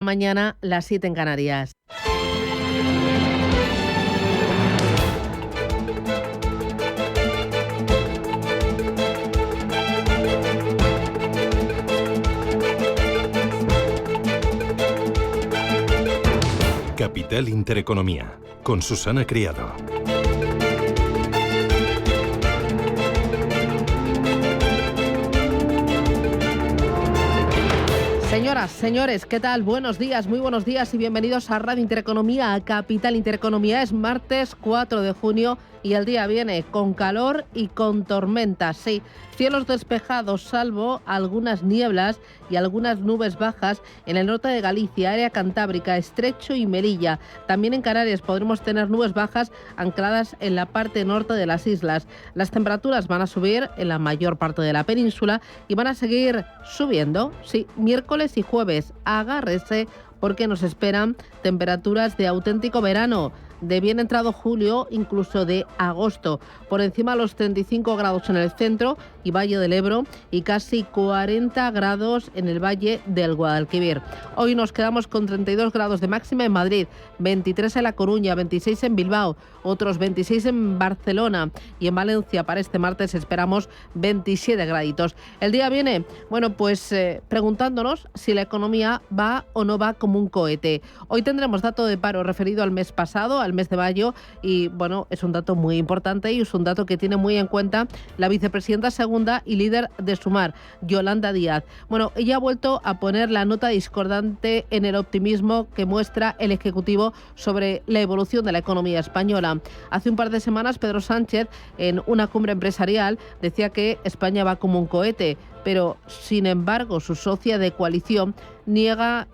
Mañana, las 7 en Canarias. Capital Intereconomía, con Susana Criado. Señoras, señores, ¿qué tal? Buenos días, muy buenos días y bienvenidos a Radio Intereconomía, a Capital Intereconomía. Es martes 4 de junio y el día viene con calor y con tormentas. Sí, cielos despejados, salvo algunas nieblas y algunas nubes bajas en el norte de Galicia, área cantábrica, Estrecho y Melilla. También en Canarias podremos tener nubes bajas ancladas en la parte norte de las islas. Las temperaturas van a subir en la mayor parte de la península y van a seguir subiendo. Sí, miércoles y jueves, agárrese porque nos esperan temperaturas de auténtico verano, de bien entrado julio, incluso de agosto, por encima de los 35 grados en el centro y Valle del Ebro y casi 40 grados en el Valle del Guadalquivir. Hoy nos quedamos con 32 grados de máxima en Madrid, 23 en La Coruña, 26 en Bilbao, otros 26 en Barcelona y en Valencia para este martes esperamos 27 graditos. El día viene, bueno, pues preguntándonos si la economía va o no va como un cohete. Hoy tendremos dato de paro referido al mes pasado, al mes de mayo, y bueno, es un dato muy importante y es un dato que tiene muy en cuenta la vicepresidenta segunda y líder de Sumar, Yolanda Díaz. Bueno, ella ha vuelto a poner la nota discordante en el optimismo que muestra el Ejecutivo sobre la evolución de la economía española. Hace un par de semanas Pedro Sánchez, en una cumbre empresarial, decía que España va como un cohete, pero sin embargo su socia de coalición niega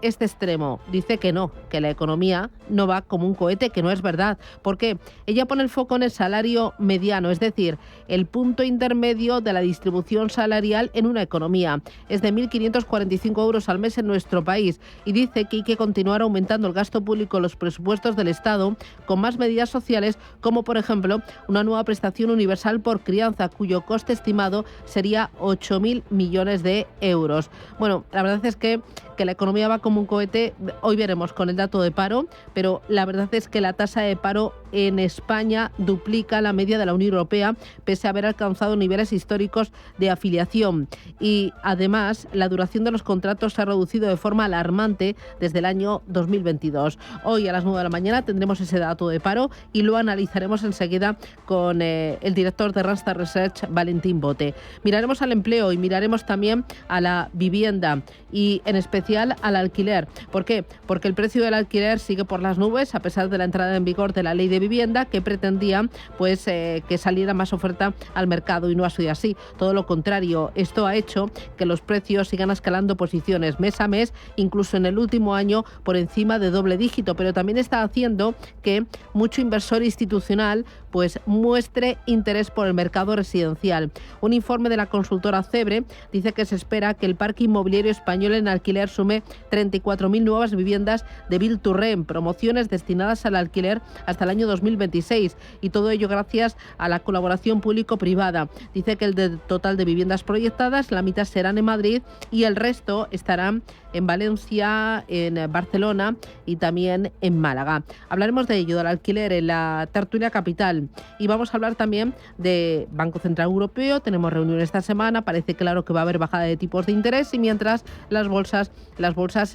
este extremo. Dice que no, que la economía no va como un cohete, que no es verdad. ¿Por qué? Ella pone el foco en el salario mediano, es decir, el punto intermedio de la distribución salarial en una economía. Es de 1.545 euros al mes en nuestro país y dice que hay que continuar aumentando el gasto público en los presupuestos del Estado con más medidas sociales, como por ejemplo una nueva prestación universal por crianza, cuyo coste estimado sería 8.000 millones de euros. Bueno, la verdad es que la economía va como un cohete. Hoy veremos con el dato de paro, pero la verdad es que la tasa de paro en España duplica la media de la Unión Europea, pese a haber alcanzado niveles históricos de afiliación. Y además, la duración de los contratos se ha reducido de forma alarmante desde el año 2022. Hoy a las 9 de la mañana tendremos ese dato de paro y lo analizaremos enseguida con el director de Randstad Research, Valentín Bote. Miraremos al empleo y miraremos también a la vivienda y en especial al alquiler. ¿Por qué? Porque el precio del alquiler sigue por las nubes a pesar de la entrada en vigor de la ley de vivienda que pretendía pues que saliera más oferta al mercado y no ha sido así. Todo lo contrario, esto ha hecho que los precios sigan escalando posiciones mes a mes, incluso en el último año por encima de doble dígito, pero también está haciendo que mucho inversor institucional pues muestre interés por el mercado residencial. Un informe de la consultora Cebre dice que se espera que el parque inmobiliario español en alquiler sume 34.000 nuevas viviendas de Build to Rent, promociones destinadas al alquiler hasta el año 2026, y todo ello gracias a la colaboración público-privada. Dice que el total de viviendas proyectadas, la mitad serán en Madrid y el resto estarán en Valencia, en Barcelona y también en Málaga. Hablaremos de ello, del alquiler, en la tertulia Capital. Y vamos a hablar también de Banco Central Europeo. Tenemos reunión esta semana, parece claro que va a haber bajada de tipos de interés y mientras las bolsas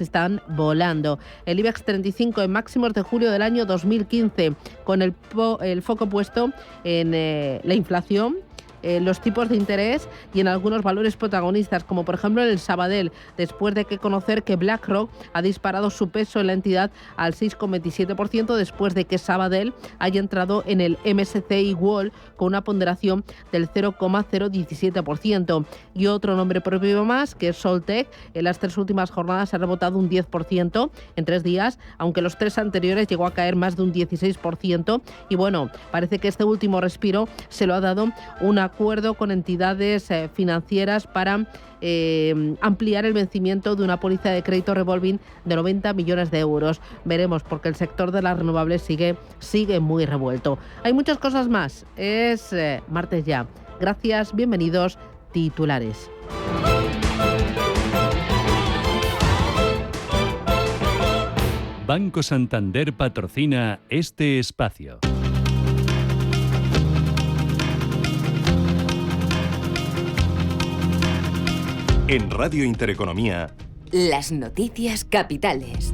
están volando. El IBEX 35 en máximos de julio del año 2015, con el foco puesto en la inflación, los tipos de interés y en algunos valores protagonistas, como por ejemplo en el Sabadell, después de conocer que BlackRock ha disparado su peso en la entidad al 6,27%, después de que Sabadell haya entrado en el MSCI World con una ponderación del 0,017%. Y otro nombre propio más, que es Soltec, en las 3 últimas jornadas ha rebotado un 10% en 3 días, aunque los 3 anteriores llegó a caer más de un 16%. Y bueno, parece que este último respiro se lo ha dado un acuerdo con entidades financieras para ampliar el vencimiento de una póliza de crédito revolving de 90 millones de euros. Veremos, porque el sector de las renovables sigue muy revuelto. Hay muchas cosas más. Es martes ya. Gracias, bienvenidos. Titulares. Banco Santander patrocina este espacio. En Radio Intereconomía, las noticias capitales.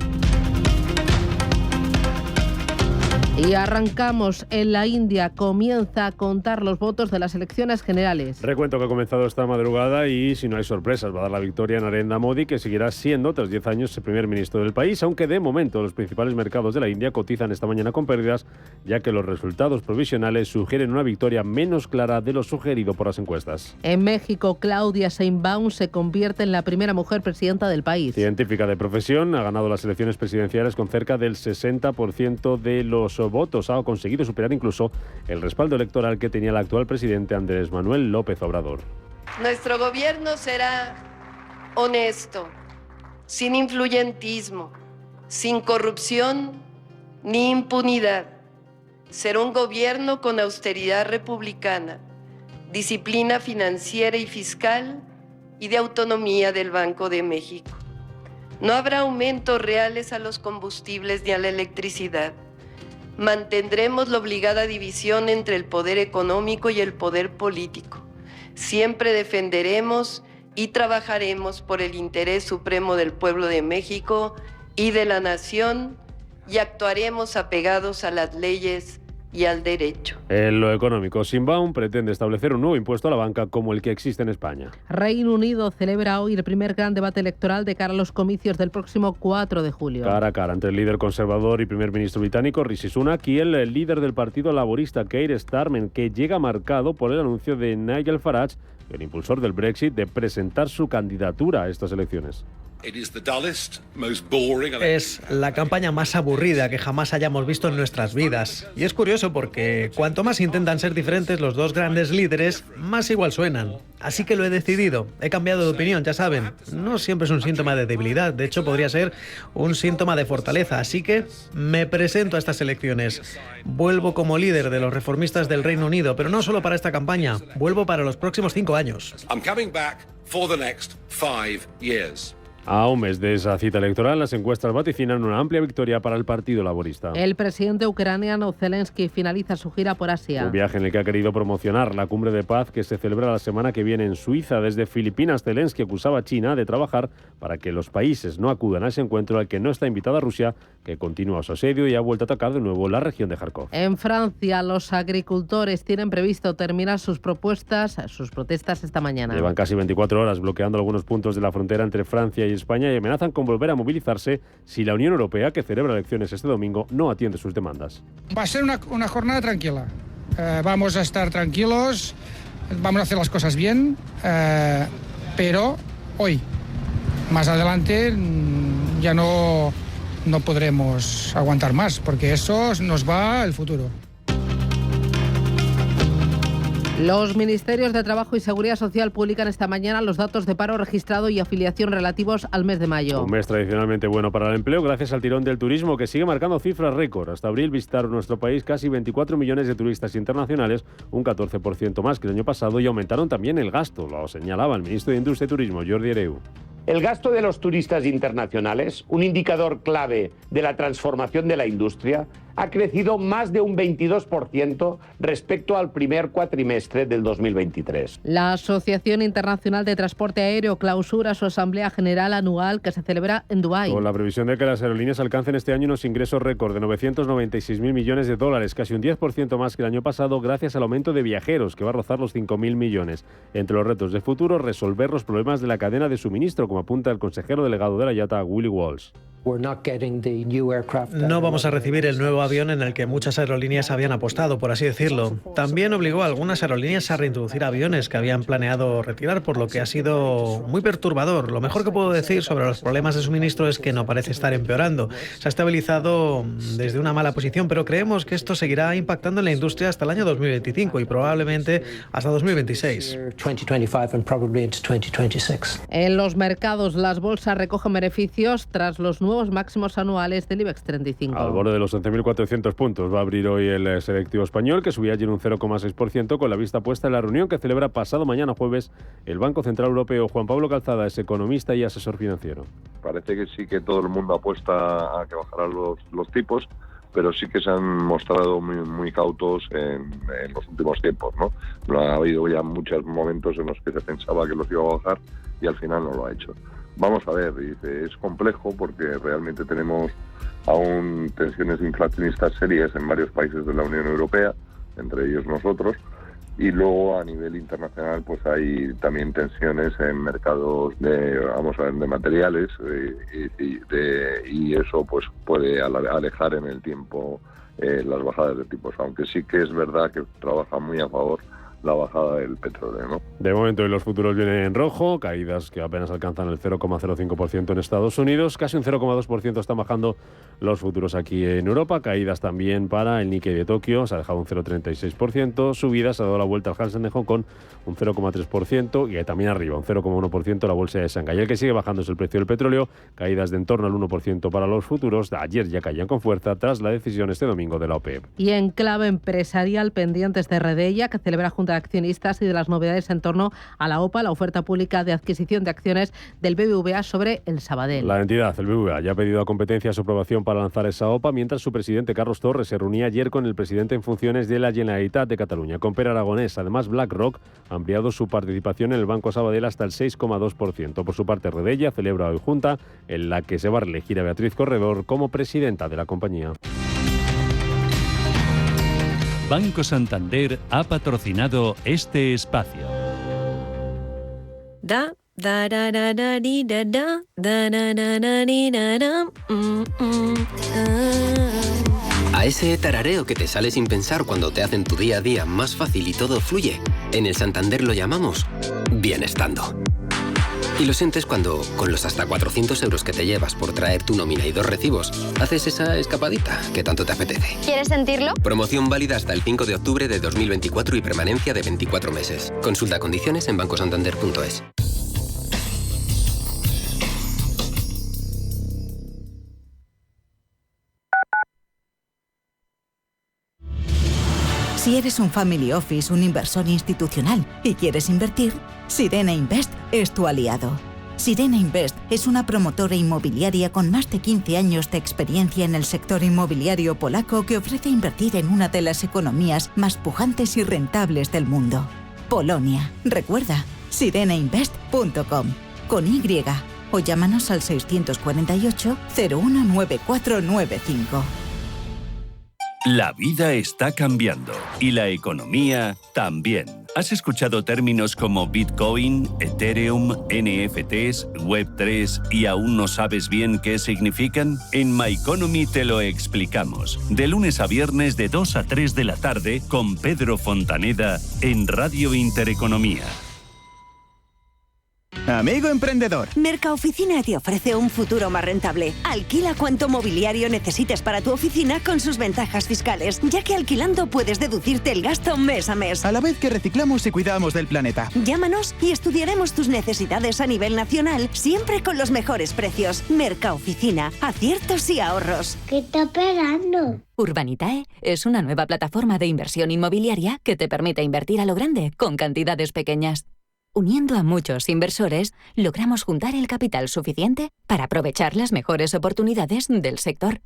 Y arrancamos en la India. Comienza a contar los votos de las elecciones generales. Recuento que ha comenzado esta madrugada y, si no hay sorpresas, va a dar la victoria a Narendra Modi, que seguirá siendo, tras 10 años, el primer ministro del país, aunque de momento los principales mercados de la India cotizan esta mañana con pérdidas, ya que los resultados provisionales sugieren una victoria menos clara de lo sugerido por las encuestas. En México, Claudia Sheinbaum se convierte en la primera mujer presidenta del país. Científica de profesión, ha ganado las elecciones presidenciales con cerca del 60% de los votos. Ha conseguido superar incluso el respaldo electoral que tenía el actual presidente Andrés Manuel López Obrador. Nuestro gobierno será honesto, sin influyentismo, sin corrupción ni impunidad. Será un gobierno con austeridad republicana, disciplina financiera y fiscal y de autonomía del Banco de México. No habrá aumentos reales a los combustibles ni a la electricidad. Mantendremos la obligada división entre el poder económico y el poder político. Siempre defenderemos y trabajaremos por el interés supremo del pueblo de México y de la nación, y actuaremos apegados a las leyes y al derecho. En lo económico, Sheinbaum pretende establecer un nuevo impuesto a la banca como el que existe en España. Reino Unido celebra hoy el primer gran debate electoral de cara a los comicios del próximo 4 de julio. Cara a cara entre el líder conservador y primer ministro británico Rishi Sunak y el líder del partido laborista Keir Starmer, que llega marcado por el anuncio de Nigel Farage, el impulsor del Brexit, de presentar su candidatura a estas elecciones. Es la campaña más aburrida que jamás hayamos visto en nuestras vidas. Y es curioso porque cuanto más intentan ser diferentes los dos grandes líderes, más igual suenan. Así que lo he decidido. He cambiado de opinión, ya saben. No siempre es un síntoma de debilidad. De hecho, podría ser un síntoma de fortaleza. Así que me presento a estas elecciones. Vuelvo como líder de los reformistas del Reino Unido, pero no solo para esta campaña. Vuelvo para los próximos 5 años. A un mes de esa cita electoral, las encuestas vaticinan una amplia victoria para el Partido Laborista. El presidente ucraniano Zelensky finaliza su gira por Asia. Un viaje en el que ha querido promocionar la cumbre de paz que se celebra la semana que viene en Suiza. Desde Filipinas, Zelensky acusaba a China de trabajar para que los países no acudan a ese encuentro al que no está invitada Rusia, que continúa su asedio y ha vuelto a atacar de nuevo la región de Kharkov. En Francia, los agricultores tienen previsto terminar sus protestas esta mañana. Llevan casi 24 horas bloqueando algunos puntos de la frontera entre Francia y España y amenazan con volver a movilizarse si la Unión Europea, que celebra elecciones este domingo, no atiende sus demandas. Va a ser una jornada tranquila. Vamos a estar tranquilos, vamos a hacer las cosas bien, pero hoy, más adelante, ya no podremos aguantar más, porque eso nos va al futuro. Los ministerios de Trabajo y Seguridad Social publican esta mañana los datos de paro registrado y afiliación relativos al mes de mayo. Un mes tradicionalmente bueno para el empleo gracias al tirón del turismo, que sigue marcando cifras récord. Hasta abril visitaron nuestro país casi 24 millones de turistas internacionales, un 14% más que el año pasado, y aumentaron también el gasto, lo señalaba el ministro de Industria y Turismo, Jordi Hereu. El gasto de los turistas internacionales, un indicador clave de la transformación de la industria, ha crecido más de un 22% respecto al primer cuatrimestre del 2023. La Asociación Internacional de Transporte Aéreo clausura su Asamblea General Anual que se celebra en Dubái. Con la previsión de que las aerolíneas alcancen este año unos ingresos récord de 996.000 millones de dólares, casi un 10% más que el año pasado, gracias al aumento de viajeros, que va a rozar los 5.000 millones. Entre los retos de futuro, resolver los problemas de la cadena de suministro, como apunta el consejero delegado de la IATA, Willy Walsh. No vamos a recibir el nuevo avión en el que muchas aerolíneas habían apostado, por así decirlo. También obligó a algunas aerolíneas a reintroducir aviones que habían planeado retirar, por lo que ha sido muy perturbador. Lo mejor que puedo decir sobre los problemas de suministro es que no parece estar empeorando. Se ha estabilizado desde una mala posición, pero creemos que esto seguirá impactando en la industria hasta el año 2025 y probablemente hasta 2026. En los mercados, las bolsas recogen beneficios tras los nuevos nuevos máximos anuales del IBEX 35. Al borde de los 11.400 puntos va a abrir hoy el selectivo español, que subía ayer un 0,6%, con la vista puesta en la reunión que celebra pasado mañana jueves el Banco Central Europeo. Juan Pablo Calzada es economista y asesor financiero. Parece que sí que todo el mundo apuesta a que bajarán los tipos, pero sí que se han mostrado muy cautos en los últimos tiempos, ¿no? Ha habido ya muchos momentos en los que se pensaba que los iba a bajar y al final no lo ha hecho. Vamos a ver, es complejo porque realmente tenemos aún tensiones inflacionistas serias en varios países de la Unión Europea, entre ellos nosotros, y luego a nivel internacional pues hay también tensiones en mercados de materiales y eso pues puede alejar en el tiempo las bajadas de tipos, aunque sí que es verdad que trabaja muy a favor la bajada del petróleo, ¿no? De momento, hoy los futuros vienen en rojo, caídas que apenas alcanzan el 0,05% en Estados Unidos, casi un 0,2% están bajando los futuros aquí en Europa, caídas también para el Nikkei de Tokio, se ha dejado un 0,36%, subidas, se ha dado la vuelta al Hansen de Hong Kong, un 0,3%, y también arriba, un 0,1% la bolsa de Shanghái. El que sigue bajando es el precio del petróleo, caídas de en torno al 1% para los futuros, ayer ya caían con fuerza tras la decisión este domingo de la OPEP. Y en clave empresarial, pendientes de Redella, que celebra junto de accionistas y de las novedades en torno a la OPA, la oferta pública de adquisición de acciones del BBVA sobre el Sabadell. La entidad, el BBVA, ya ha pedido a competencia su aprobación para lanzar esa OPA, mientras su presidente Carlos Torres se reunía ayer con el presidente en funciones de la Generalitat de Cataluña, con Pere Aragonés. Además, BlackRock ha ampliado su participación en el Banco Sabadell hasta el 6,2%. Por su parte, Redella celebra hoy junta en la que se va a reelegir a Beatriz Corredor como presidenta de la compañía. Banco Santander ha patrocinado este espacio. A ese tarareo que te sale sin pensar cuando te hacen tu día a día más fácil y todo fluye, en el Santander lo llamamos bienestando. Y lo sientes cuando, con los hasta 400 euros que te llevas por traer tu nómina y 2 recibos, haces esa escapadita que tanto te apetece. ¿Quieres sentirlo? Promoción válida hasta el 5 de octubre de 2024 y permanencia de 24 meses. Consulta condiciones en bancosantander.es. Si eres un family office, un inversor institucional y quieres invertir, Sirena Invest es tu aliado. Sirena Invest es una promotora inmobiliaria con más de 15 años de experiencia en el sector inmobiliario polaco que ofrece invertir en una de las economías más pujantes y rentables del mundo. Polonia. Recuerda, sirenainvest.com con Y o llámanos al 648 019495. La vida está cambiando y la economía también. ¿Has escuchado términos como Bitcoin, Ethereum, NFTs, Web3 y aún no sabes bien qué significan? En My Economy te lo explicamos. De lunes a viernes de 2 a 3 de la tarde con Pedro Fontaneda en Radio Intereconomía. Amigo emprendedor, Mercaoficina te ofrece un futuro más rentable. Alquila cuanto mobiliario necesites para tu oficina con sus ventajas fiscales, ya que alquilando puedes deducirte el gasto mes a mes. A la vez que reciclamos y cuidamos del planeta. Llámanos y estudiaremos tus necesidades a nivel nacional, siempre con los mejores precios. Mercaoficina, aciertos y ahorros. ¿Qué está esperando? Urbanitae es una nueva plataforma de inversión inmobiliaria que te permite invertir a lo grande con cantidades pequeñas. Uniendo a muchos inversores, logramos juntar el capital suficiente para aprovechar las mejores oportunidades del sector.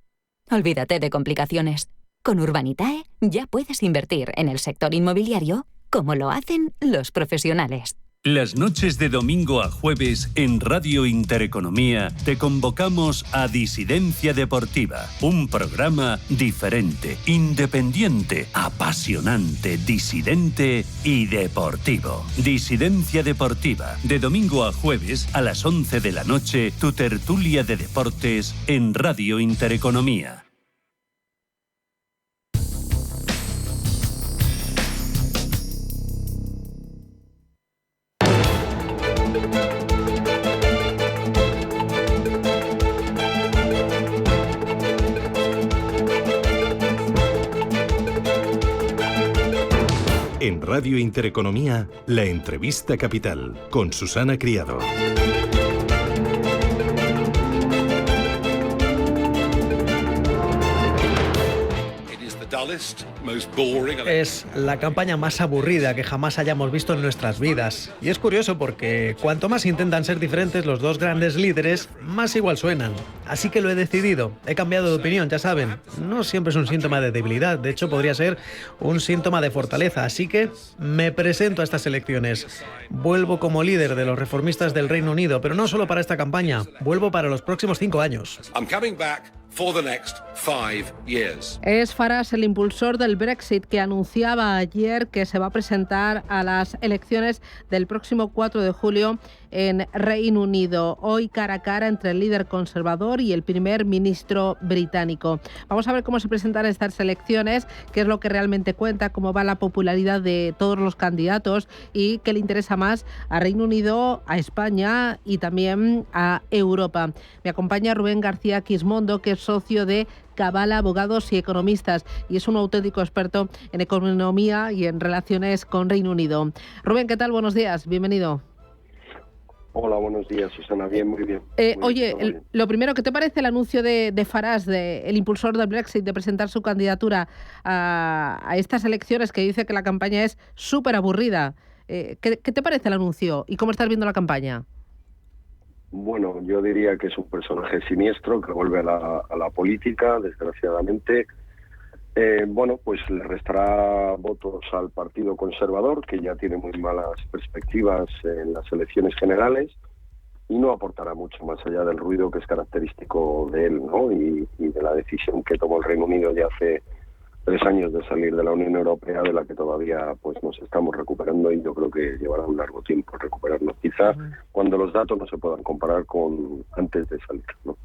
Olvídate de complicaciones. Con Urbanitae ya puedes invertir en el sector inmobiliario como lo hacen los profesionales. Las noches de domingo a jueves en Radio Intereconomía te convocamos a Disidencia Deportiva, un programa diferente, independiente, apasionante, disidente y deportivo. Disidencia Deportiva, de domingo a jueves a las 11 de la noche, tu tertulia de deportes en Radio Intereconomía. En Radio Intereconomía, la entrevista capital con Susana Criado. Es la campaña más aburrida que jamás hayamos visto en nuestras vidas. Y es curioso porque cuanto más intentan ser diferentes los dos grandes líderes, más igual suenan. Así que lo he decidido. He cambiado de opinión, ya saben. No siempre es un síntoma de debilidad, de hecho podría ser un síntoma de fortaleza. Así que me presento a estas elecciones. Vuelvo como líder de los reformistas del Reino Unido, pero no solo para esta campaña. Vuelvo para los próximos 5 años. Es Farage el impulsor del Brexit que anunciaba ayer que se va a presentar a las elecciones del próximo 4 de julio en Reino Unido. Hoy cara a cara entre el líder conservador y el primer ministro británico. Vamos a ver cómo se presentan estas elecciones, qué es lo que realmente cuenta, cómo va la popularidad de todos los candidatos y qué le interesa más a Reino Unido, a España y también a Europa. Me acompaña Rubén García Quismondo, que es socio de Cabala Abogados y Economistas y es un auténtico experto en economía y en relaciones con Reino Unido. Rubén, ¿qué tal? Buenos días, bienvenido. Hola, buenos días, Susana. Bien, muy bien. Lo primero, ¿qué te parece el anuncio de Farage, el impulsor del Brexit, de presentar su candidatura a estas elecciones, que dice que la campaña es súper aburrida? ¿Qué te parece el anuncio y cómo estás viendo la campaña? Bueno, yo diría que es un personaje siniestro que vuelve a la política, desgraciadamente. Pues le restará votos al Partido Conservador, que ya tiene muy malas perspectivas en las elecciones generales, y no aportará mucho más allá del ruido que es característico de él, ¿no? Y de la decisión que tomó el Reino Unido ya hace 3 años de salir de la Unión Europea, de la que todavía pues nos estamos recuperando, y yo creo que llevará un largo tiempo recuperarnos, quizá cuando los datos no se puedan comparar con antes de salir, ¿no?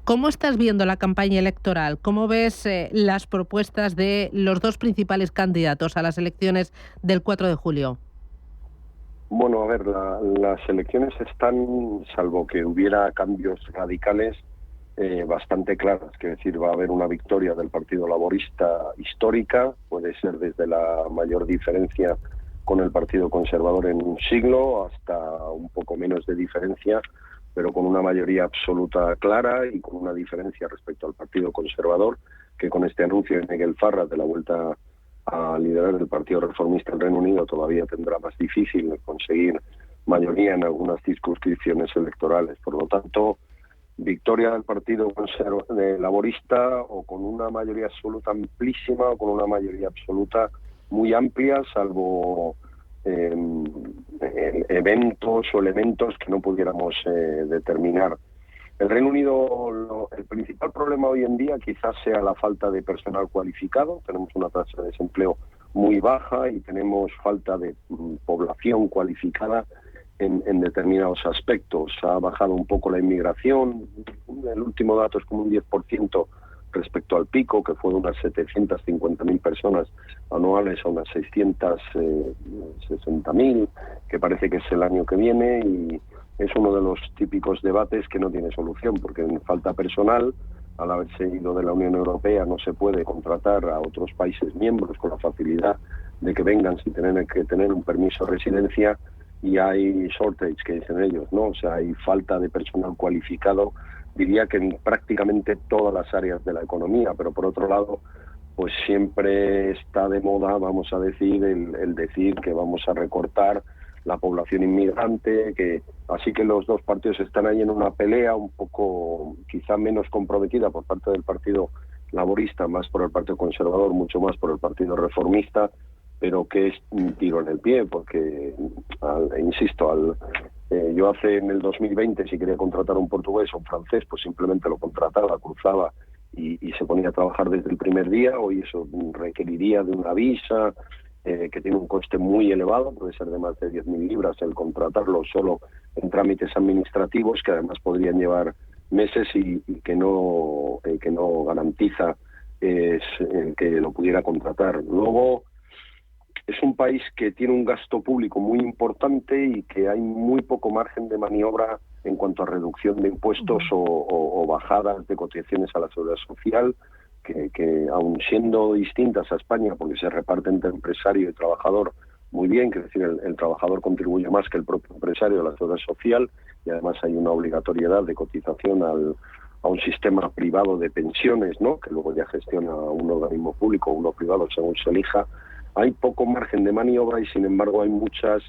¿Cómo estás viendo la campaña electoral? ¿Cómo ves las propuestas de los dos principales candidatos a las elecciones del 4 de julio? Bueno, a ver, las elecciones están, salvo que hubiera cambios radicales, bastante claras, que decir, va a haber una victoria del Partido Laborista histórica, puede ser desde la mayor diferencia con el Partido Conservador en un siglo hasta un poco menos de diferencia, pero con una mayoría absoluta clara y con una diferencia respecto al Partido Conservador, que con este anuncio de Nigel Farage de la vuelta a liderar el Partido Reformista en Reino Unido todavía tendrá más difícil conseguir mayoría en algunas circunscripciones electorales. Por lo tanto, victoria del Partido Laborista, o con una mayoría absoluta amplísima o con una mayoría absoluta muy amplia, salvo eventos o elementos que no pudiéramos determinar. El Reino Unido, el principal problema hoy en día quizás sea la falta de personal cualificado. Tenemos una tasa de desempleo muy baja y tenemos falta de población cualificada en determinados aspectos. Ha bajado un poco la inmigración. El último dato es como un 10% respecto al pico, que fue de unas 750.000 personas anuales a unas 660.000, que parece que es el año que viene, y es uno de los típicos debates que no tiene solución, porque falta personal. Al haberse ido de la Unión Europea no se puede contratar a otros países miembros con la facilidad de que vengan sin tener que tener un permiso de residencia, y hay shortage, que dicen ellos, ¿no? O sea, hay falta de personal cualificado, diría que en prácticamente todas las áreas de la economía, pero por otro lado, pues siempre está de moda, vamos a decir, el decir que vamos a recortar la población inmigrante, así que los dos partidos están ahí en una pelea un poco quizá menos comprometida por parte del Partido Laborista, más por el Partido Conservador, mucho más por el Partido Reformista, pero que es un tiro en el pie, porque, insisto, yo en el 2020, si quería contratar a un portugués o un francés, pues simplemente lo contrataba, cruzaba y se ponía a trabajar desde el primer día. Hoy eso requeriría de una visa, que tiene un coste muy elevado, puede ser de más de 10.000 libras el contratarlo solo en trámites administrativos, que además podrían llevar meses y que no garantiza que lo pudiera contratar. Luego, es un país que tiene un gasto público muy importante y que hay muy poco margen de maniobra en cuanto a reducción de impuestos o bajadas de cotizaciones a la seguridad social, que aun siendo distintas a España, porque se reparten entre empresario y trabajador muy bien, que es decir, el trabajador contribuye más que el propio empresario a la seguridad social, y además hay una obligatoriedad de cotización a un sistema privado de pensiones, ¿no? Que luego ya gestiona un organismo público o uno privado según se elija. Hay poco margen de maniobra y, sin embargo, hay muchas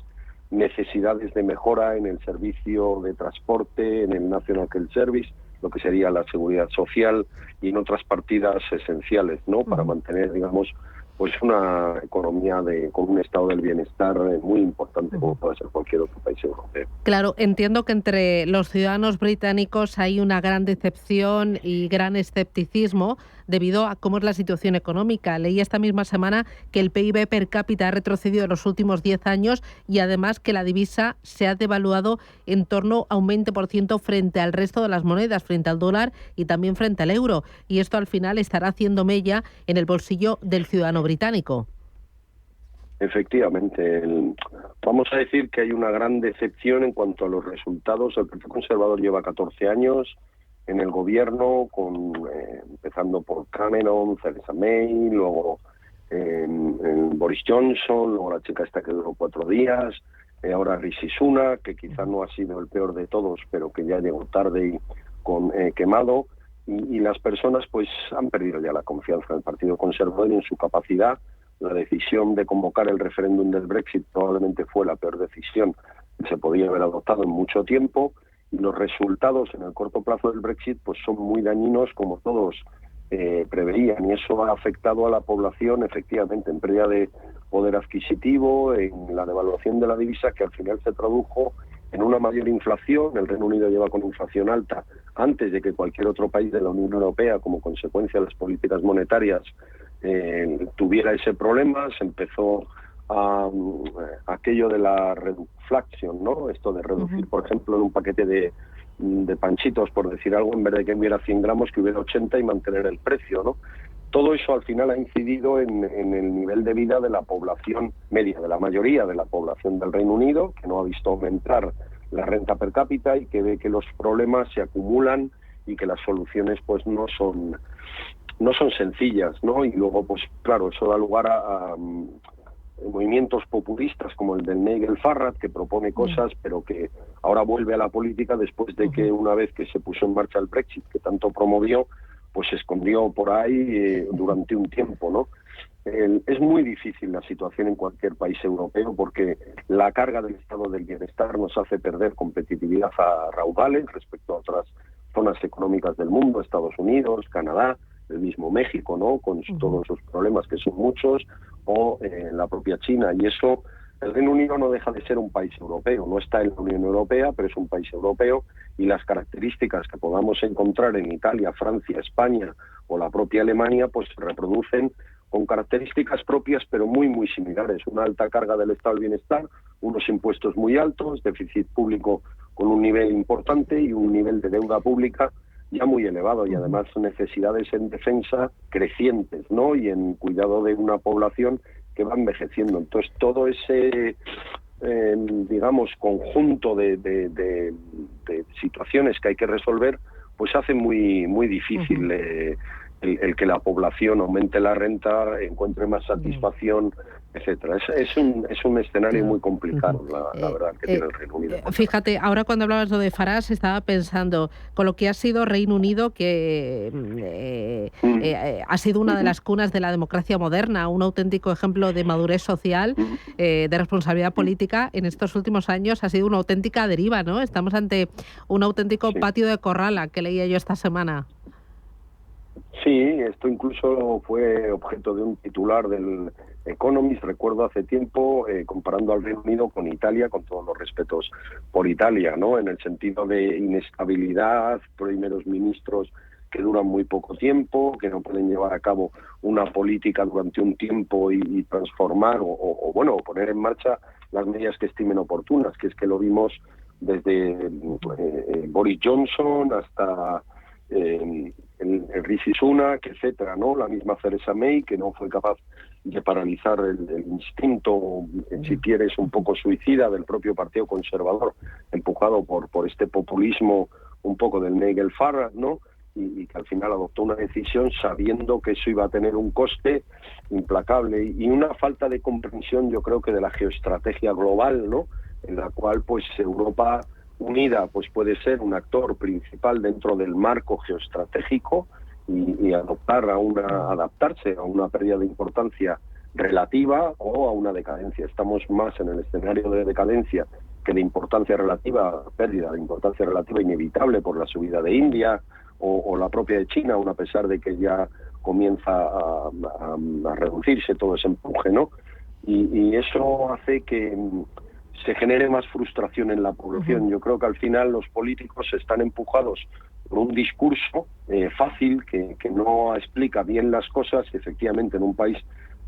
necesidades de mejora en el servicio de transporte, en el National Health Service, lo que sería la seguridad social, y en otras partidas esenciales, ¿no? Para mantener, digamos, pues una economía con un estado del bienestar muy importante, como puede ser cualquier otro país europeo. Claro, entiendo que entre los ciudadanos británicos hay una gran decepción y gran escepticismo debido a cómo es la situación económica. Leí esta misma semana que el PIB per cápita ha retrocedido en los últimos 10 años y además que la divisa se ha devaluado en torno a un 20% frente al resto de las monedas, frente al dólar y también frente al euro. Y esto al final estará haciendo mella en el bolsillo del ciudadano británico. Efectivamente, vamos a decir que hay una gran decepción en cuanto a los resultados. El Partido Conservador lleva 14 años en el gobierno, empezando por Cameron, Theresa May, luego Boris Johnson, luego la chica esta que duró 4 días, ahora Rishi Sunak, que quizá no ha sido el peor de todos, pero que ya llegó tarde y quemado, y las personas pues han perdido ya la confianza en el Partido Conservador y en su capacidad. La decisión de convocar el referéndum del Brexit probablemente fue la peor decisión que se podía haber adoptado en mucho tiempo, y los resultados en el corto plazo del Brexit pues son muy dañinos, como todos preveían, y eso ha afectado a la población efectivamente en pérdida de poder adquisitivo, en la devaluación de la divisa, que al final se tradujo en una mayor inflación. El Reino Unido lleva con inflación alta antes de que cualquier otro país de la Unión Europea, como consecuencia de las políticas monetarias, tuviera ese problema. Se empezó aquello de la reduflación, ¿no? Esto de reducir, por ejemplo, en un paquete de panchitos, por decir algo, en vez de que hubiera 100 gramos, que hubiera 80 y mantener el precio, ¿no? Todo eso al final ha incidido en el nivel de vida de la población media, de la mayoría de la población del Reino Unido, que no ha visto aumentar la renta per cápita y que ve que los problemas se acumulan y que las soluciones pues no son sencillas, ¿no? Y luego, pues claro, eso da lugar a movimientos populistas como el del Nigel Farage, que propone cosas, pero que ahora vuelve a la política después de que, una vez que se puso en marcha el Brexit, que tanto promovió, pues se escondió por ahí durante un tiempo, ¿no? Es muy difícil la situación en cualquier país europeo, porque la carga del estado del bienestar nos hace perder competitividad a raudales respecto a otras zonas económicas del mundo, Estados Unidos, Canadá, el mismo México, ¿no? Con todos sus problemas, que son muchos, o la propia China. Y eso, el Reino Unido no deja de ser un país europeo. No está en la Unión Europea, pero es un país europeo, y las características que podamos encontrar en Italia, Francia, España o la propia Alemania, pues se reproducen con características propias, pero muy, muy similares. Una alta carga del estado del bienestar, unos impuestos muy altos, déficit público con un nivel importante y un nivel de deuda pública ya muy elevado, y además necesidades en defensa crecientes, ¿no? Y en cuidado de una población que va envejeciendo. Entonces, todo ese, digamos, conjunto de situaciones que hay que resolver, pues hace muy, muy difícil el que la población aumente la renta, encuentre más satisfacción, etcétera. Es un escenario muy complicado, la verdad, que tiene el Reino Unido. Fíjate, ahora cuando hablabas de Farage, estaba pensando con lo que ha sido Reino Unido, que ha sido una de las cunas de la democracia moderna, un auténtico ejemplo de madurez social, de responsabilidad política. En estos últimos años ha sido una auténtica deriva, ¿no? Estamos ante un auténtico patio de corrala, que leía yo esta semana. Sí, esto incluso fue objeto de un titular del Economist, recuerdo hace tiempo, comparando al Reino Unido con Italia, con todos los respetos por Italia, ¿no? En el sentido de inestabilidad, primeros ministros que duran muy poco tiempo, que no pueden llevar a cabo una política durante un tiempo y transformar o poner en marcha las medidas que estimen oportunas, que es que lo vimos desde Boris Johnson hasta el Rishi Sunak, etcétera, ¿no? La misma Theresa May, que no fue capaz de paralizar el instinto, si quieres, un poco suicida del propio Partido Conservador, empujado por este populismo un poco del Nigel Farage, ¿no? Y que al final adoptó una decisión sabiendo que eso iba a tener un coste implacable y una falta de comprensión, yo creo, que de la geoestrategia global, ¿no? En la cual pues Europa Unida pues puede ser un actor principal dentro del marco geoestratégico y adaptarse a una pérdida de importancia relativa o a una decadencia. Estamos más en el escenario de decadencia que de importancia relativa, pérdida de importancia relativa inevitable por la subida de India o la propia de China, aun a pesar de que ya comienza a reducirse todo ese empuje, ¿no? Y eso hace que se genere más frustración en la población. Yo creo que al final los políticos están empujados por un discurso fácil que no explica bien las cosas. Efectivamente, en un país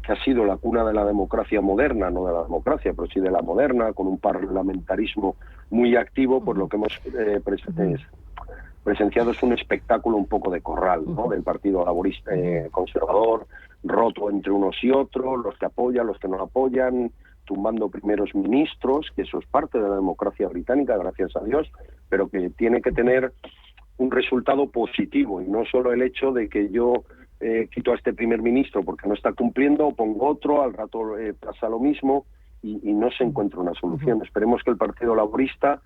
que ha sido la cuna de la democracia moderna, no de la democracia, pero sí de la moderna, con un parlamentarismo muy activo, pues lo que hemos presenciado es un espectáculo un poco de corral, ¿no? Del Partido Laborista conservador, roto entre unos y otros, los que apoyan, los que no apoyan, tumbando primeros ministros, que eso es parte de la democracia británica, gracias a Dios, pero que tiene que tener un resultado positivo, y no solo el hecho de que yo quito a este primer ministro porque no está cumpliendo, pongo otro, al rato pasa lo mismo y no se encuentra una solución. Esperemos que el Partido Laborista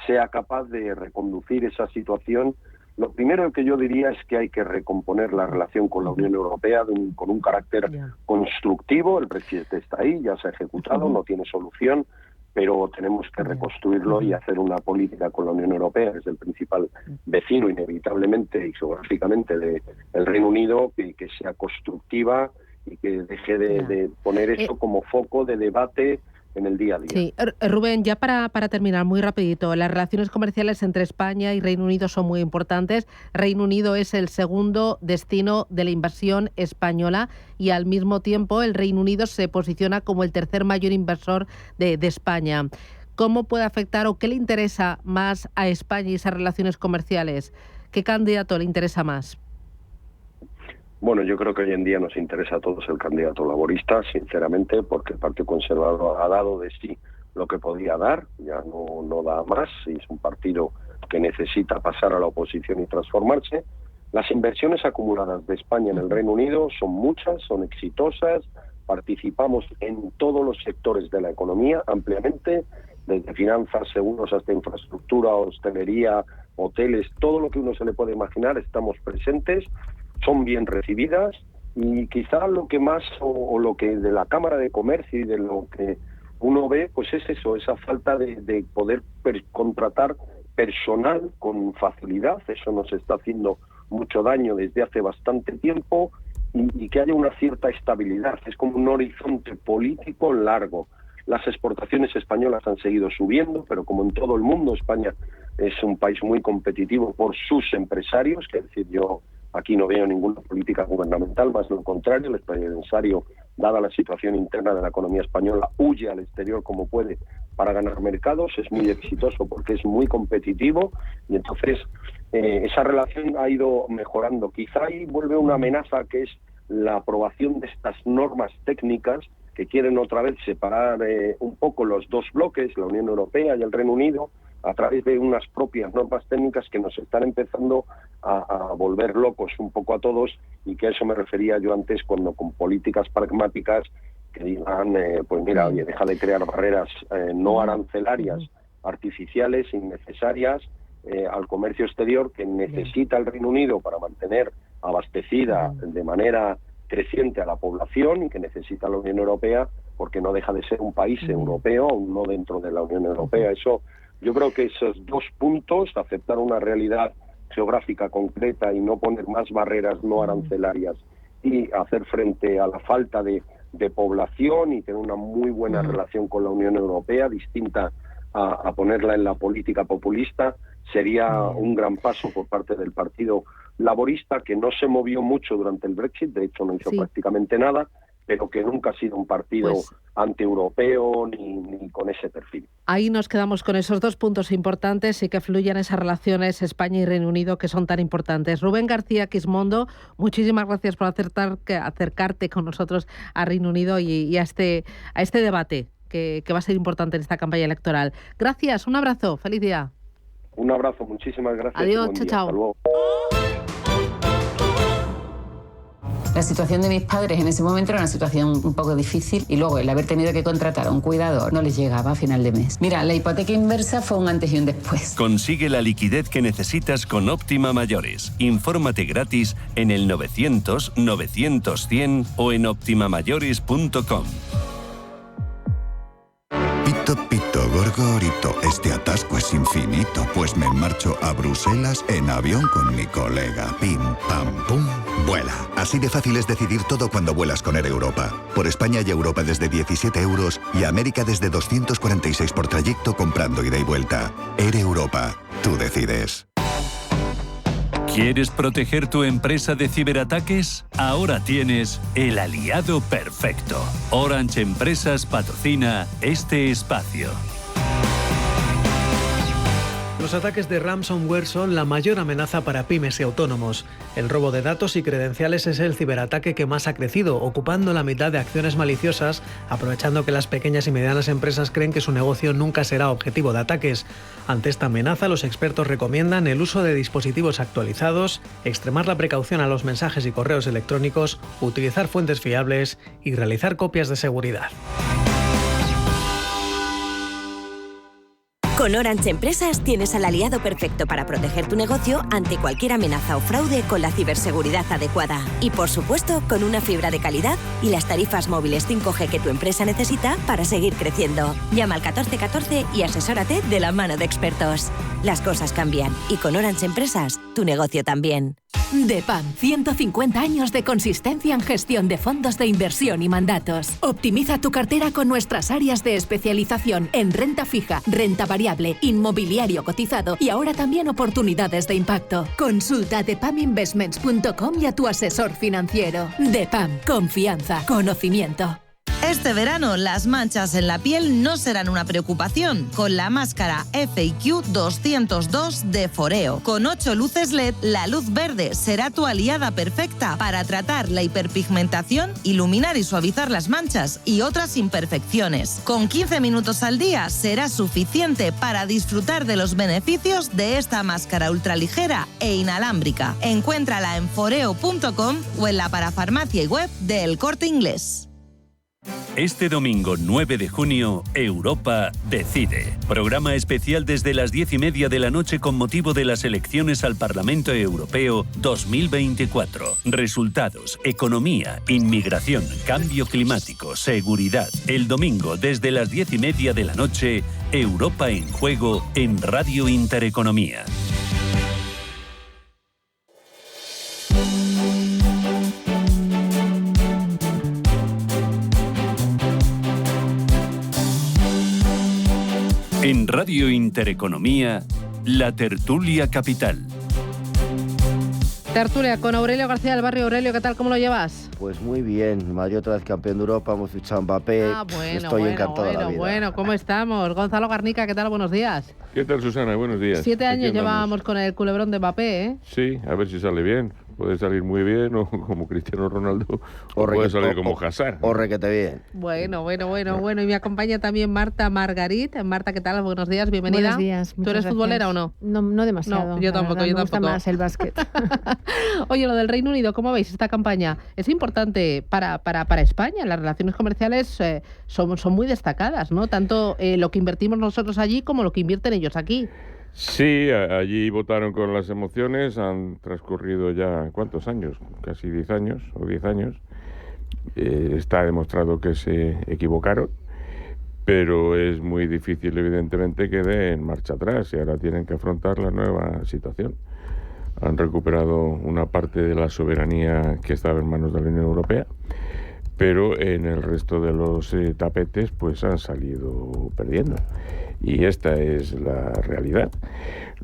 sea capaz de reconducir esa situación. Lo primero que yo diría es que hay que recomponer la relación con la Unión Europea con un carácter constructivo. El Brexit está ahí, ya se ha ejecutado, no tiene solución, pero tenemos que reconstruirlo y hacer una política con la Unión Europea, que es el principal vecino inevitablemente y geográficamente del Reino Unido, que sea constructiva y que deje de poner esto como foco de debate en el día a día. Sí, Rubén, ya para terminar, muy rapidito, las relaciones comerciales entre España y Reino Unido son muy importantes. Reino Unido es el segundo destino de la inversión española y al mismo tiempo el Reino Unido se posiciona como el tercer mayor inversor de España. ¿Cómo puede afectar o qué le interesa más a España y esas relaciones comerciales? ¿Qué candidato le interesa más? Bueno, yo creo que hoy en día nos interesa a todos el candidato laborista, sinceramente, porque el Partido Conservador ha dado de sí lo que podía dar, ya no da más, y es un partido que necesita pasar a la oposición y transformarse. Las inversiones acumuladas de España en el Reino Unido son muchas, son exitosas, participamos en todos los sectores de la economía ampliamente, desde finanzas, seguros hasta infraestructura, hostelería, hoteles, todo lo que uno se le puede imaginar, estamos presentes. Son bien recibidas y quizá lo que más o lo que de la Cámara de Comercio y de lo que uno ve, pues es eso, esa falta de poder contratar personal con facilidad. Eso nos está haciendo mucho daño desde hace bastante tiempo y que haya una cierta estabilidad. Es como un horizonte político largo. Las exportaciones españolas han seguido subiendo, pero como en todo el mundo, España es un país muy competitivo por sus empresarios, que es decir, yo aquí no veo ninguna política gubernamental, más lo contrario, el empresario, dada la situación interna de la economía española, huye al exterior como puede para ganar mercados, es muy exitoso porque es muy competitivo y entonces esa relación ha ido mejorando. Quizá ahí vuelve una amenaza que es la aprobación de estas normas técnicas que quieren otra vez separar un poco los dos bloques, la Unión Europea y el Reino Unido, a través de unas propias normas técnicas que nos están empezando a volver locos un poco a todos, y que a eso me refería yo antes cuando con políticas pragmáticas que digan, pues mira, oye, deja de crear barreras no arancelarias, artificiales, innecesarias al comercio exterior que necesita el Reino Unido para mantener abastecida de manera creciente a la población y que necesita la Unión Europea porque no deja de ser un país europeo, no dentro de la Unión Europea. Eso, yo creo que esos dos puntos, aceptar una realidad geográfica concreta y no poner más barreras no arancelarias y hacer frente a la falta de población y tener una muy buena relación con la Unión Europea, distinta a ponerla en la política populista, sería un gran paso por parte del Partido Laborista, que no se movió mucho durante el Brexit, de hecho no hizo prácticamente nada, pero que nunca ha sido un partido antieuropeo ni con ese perfil. Ahí nos quedamos con esos dos puntos importantes y que fluyan esas relaciones España y Reino Unido que son tan importantes. Rubén García Quismondo, muchísimas gracias por acercarte con nosotros a Reino Unido y a este debate que va a ser importante en esta campaña electoral. Gracias, un abrazo, feliz día. Un abrazo, muchísimas gracias. Adiós, chao. Hasta luego. La situación de mis padres en ese momento era una situación un poco difícil y luego el haber tenido que contratar a un cuidador no les llegaba a final de mes. Mira, la hipoteca inversa fue un antes y un después. Consigue la liquidez que necesitas con Óptima Mayores. Infórmate gratis en el 900-900-100 o en optimamayores.com. Pito, pito, gorgorito, este atasco es infinito, pues me marcho a Bruselas en avión con mi colega. Pim, pam, pum, vuela. Así de fácil es decidir todo cuando vuelas con Air Europa. Por España y Europa desde 17 euros y América desde 246 por trayecto comprando ida y vuelta. Air Europa, tú decides. ¿Quieres proteger tu empresa de ciberataques? Ahora tienes el aliado perfecto. Orange Empresas patrocina este espacio. Los ataques de ransomware son la mayor amenaza para pymes y autónomos. El robo de datos y credenciales es el ciberataque que más ha crecido, ocupando la mitad de acciones maliciosas, aprovechando que las pequeñas y medianas empresas creen que su negocio nunca será objetivo de ataques. Ante esta amenaza, los expertos recomiendan el uso de dispositivos actualizados, extremar la precaución a los mensajes y correos electrónicos, utilizar fuentes fiables y realizar copias de seguridad. Con Orange Empresas tienes al aliado perfecto para proteger tu negocio ante cualquier amenaza o fraude con la ciberseguridad adecuada. Y por supuesto, con una fibra de calidad y las tarifas móviles 5G que tu empresa necesita para seguir creciendo. Llama al 1414 y asesórate de la mano de expertos. Las cosas cambian y con Orange Empresas, tu negocio también. DEPAM, 150 años de consistencia en gestión de fondos de inversión y mandatos. Optimiza tu cartera con nuestras áreas de especialización en renta fija, renta variable, inmobiliario cotizado y ahora también oportunidades de impacto. Consulta depaminvestments.com y a tu asesor financiero. DEPAM, confianza, conocimiento. Este verano, las manchas en la piel no serán una preocupación con la máscara FAQ 202 de Foreo. Con 8 luces LED, la luz verde será tu aliada perfecta para tratar la hiperpigmentación, iluminar y suavizar las manchas y otras imperfecciones. Con 15 minutos al día será suficiente para disfrutar de los beneficios de esta máscara ultraligera e inalámbrica. Encuéntrala en foreo.com o en la parafarmacia y web de El Corte Inglés. Este domingo 9 de junio, Europa decide. Programa especial desde las 10:30 de la noche con motivo de las elecciones al Parlamento Europeo 2024. Resultados, economía, inmigración, cambio climático, seguridad. El domingo desde las 10:30 de la noche, Europa en juego en Radio Intereconomía. En Radio Intereconomía, la tertulia capital. Tertulia con Aurelio García del Barrio. Aurelio, ¿qué tal? ¿Cómo lo llevas? Pues muy bien. Madrid otra vez campeón de Europa, hemos fichado a Mbappé. Estoy encantado de la vida. Bueno, ¿cómo estamos? Gonzalo Garnica, ¿qué tal? Buenos días. ¿Qué tal, Susana? Buenos días. 7 años llevábamos con el culebrón de Mbappé, ¿eh? Sí, a ver si sale bien. Puede salir muy bien o como Cristiano Ronaldo, o puede salir como Hazard. O requete bien. Bueno. Y me acompaña también Marta Margarit. Marta, ¿qué tal? Buenos días, bienvenida. Buenos días. ¿Tú eres futbolera o no? No demasiado. No, yo tampoco. Me gusta más el básquet. Oye, lo del Reino Unido, ¿cómo veis esta campaña? Es importante para España. Las relaciones comerciales son muy destacadas, ¿no? Tanto lo que invertimos nosotros allí como lo que invierten ellos aquí. Sí, allí votaron con las emociones, han transcurrido ya, ¿cuántos años? Casi 10 años o 10 años. Está demostrado que se equivocaron, pero es muy difícil, evidentemente, que den marcha atrás y ahora tienen que afrontar la nueva situación. Han recuperado una parte de la soberanía que estaba en manos de la Unión Europea, pero en el resto de los tapetes pues han salido perdiendo. Y esta es la realidad.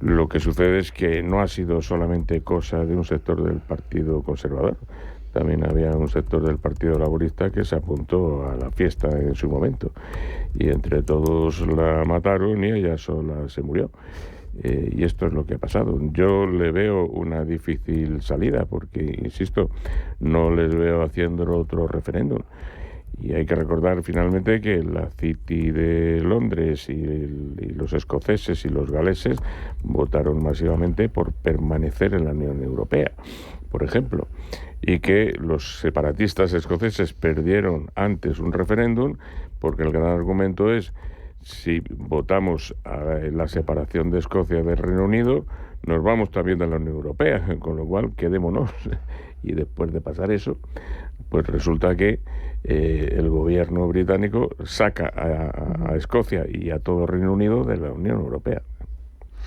Lo que sucede es que no ha sido solamente cosa de un sector del Partido Conservador. También había un sector del Partido Laborista que se apuntó a la fiesta en su momento. Y entre todos la mataron y ella sola se murió. Y esto es lo que ha pasado. Yo le veo una difícil salida porque, insisto, no les veo haciendo otro referéndum. Y hay que recordar finalmente que la City de Londres y los escoceses y los galeses votaron masivamente por permanecer en la Unión Europea. por ejemplo, y que los separatistas escoceses perdieron antes un referéndum porque el gran argumento es: si votamos a la separación de Escocia del Reino Unido, nos vamos también de la Unión Europea, con lo cual quedémonos. Y después de pasar eso, pues resulta que el gobierno británico saca a Escocia y a todo el Reino Unido de la Unión Europea.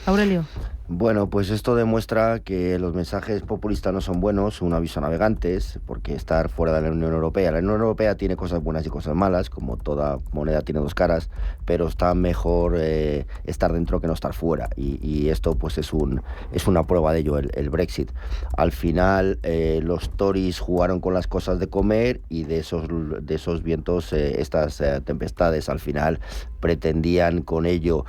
Aurelio. Bueno, pues esto demuestra que los mensajes populistas no son buenos, un aviso a navegantes, porque estar fuera de la Unión Europea... La Unión Europea tiene cosas buenas y cosas malas, como toda moneda tiene dos caras, pero está mejor estar dentro que no estar fuera, y esto pues es una prueba de ello, el Brexit. Al final los Tories jugaron con las cosas de comer, y de esos vientos, estas tempestades, al final pretendían con ello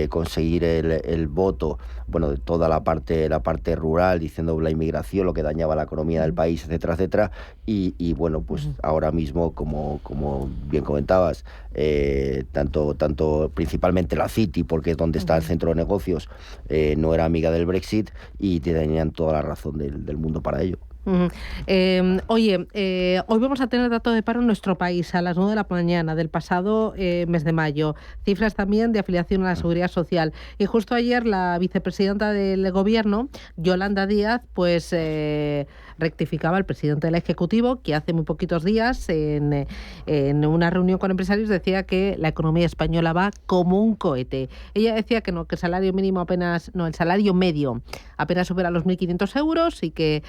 conseguir el voto, bueno, de toda la parte rural, diciendo la inmigración, lo que dañaba la economía del país, etcétera, etcétera, y bueno, pues ahora mismo, como bien comentabas, tanto principalmente la City, porque es donde está el centro de negocios, no era amiga del Brexit, y tenían toda la razón del mundo para ello. Hoy vamos a tener dato de paro en nuestro país a las 9 de la mañana del pasado mes de mayo. Cifras también de afiliación a la Seguridad Social. Y justo ayer la vicepresidenta del Gobierno, Yolanda Díaz, pues rectificaba al presidente del Ejecutivo, que hace muy poquitos días en una reunión con empresarios decía que la economía española va como un cohete. Ella decía que no, que el salario mínimo el salario medio apenas supera los 1.500 euros y que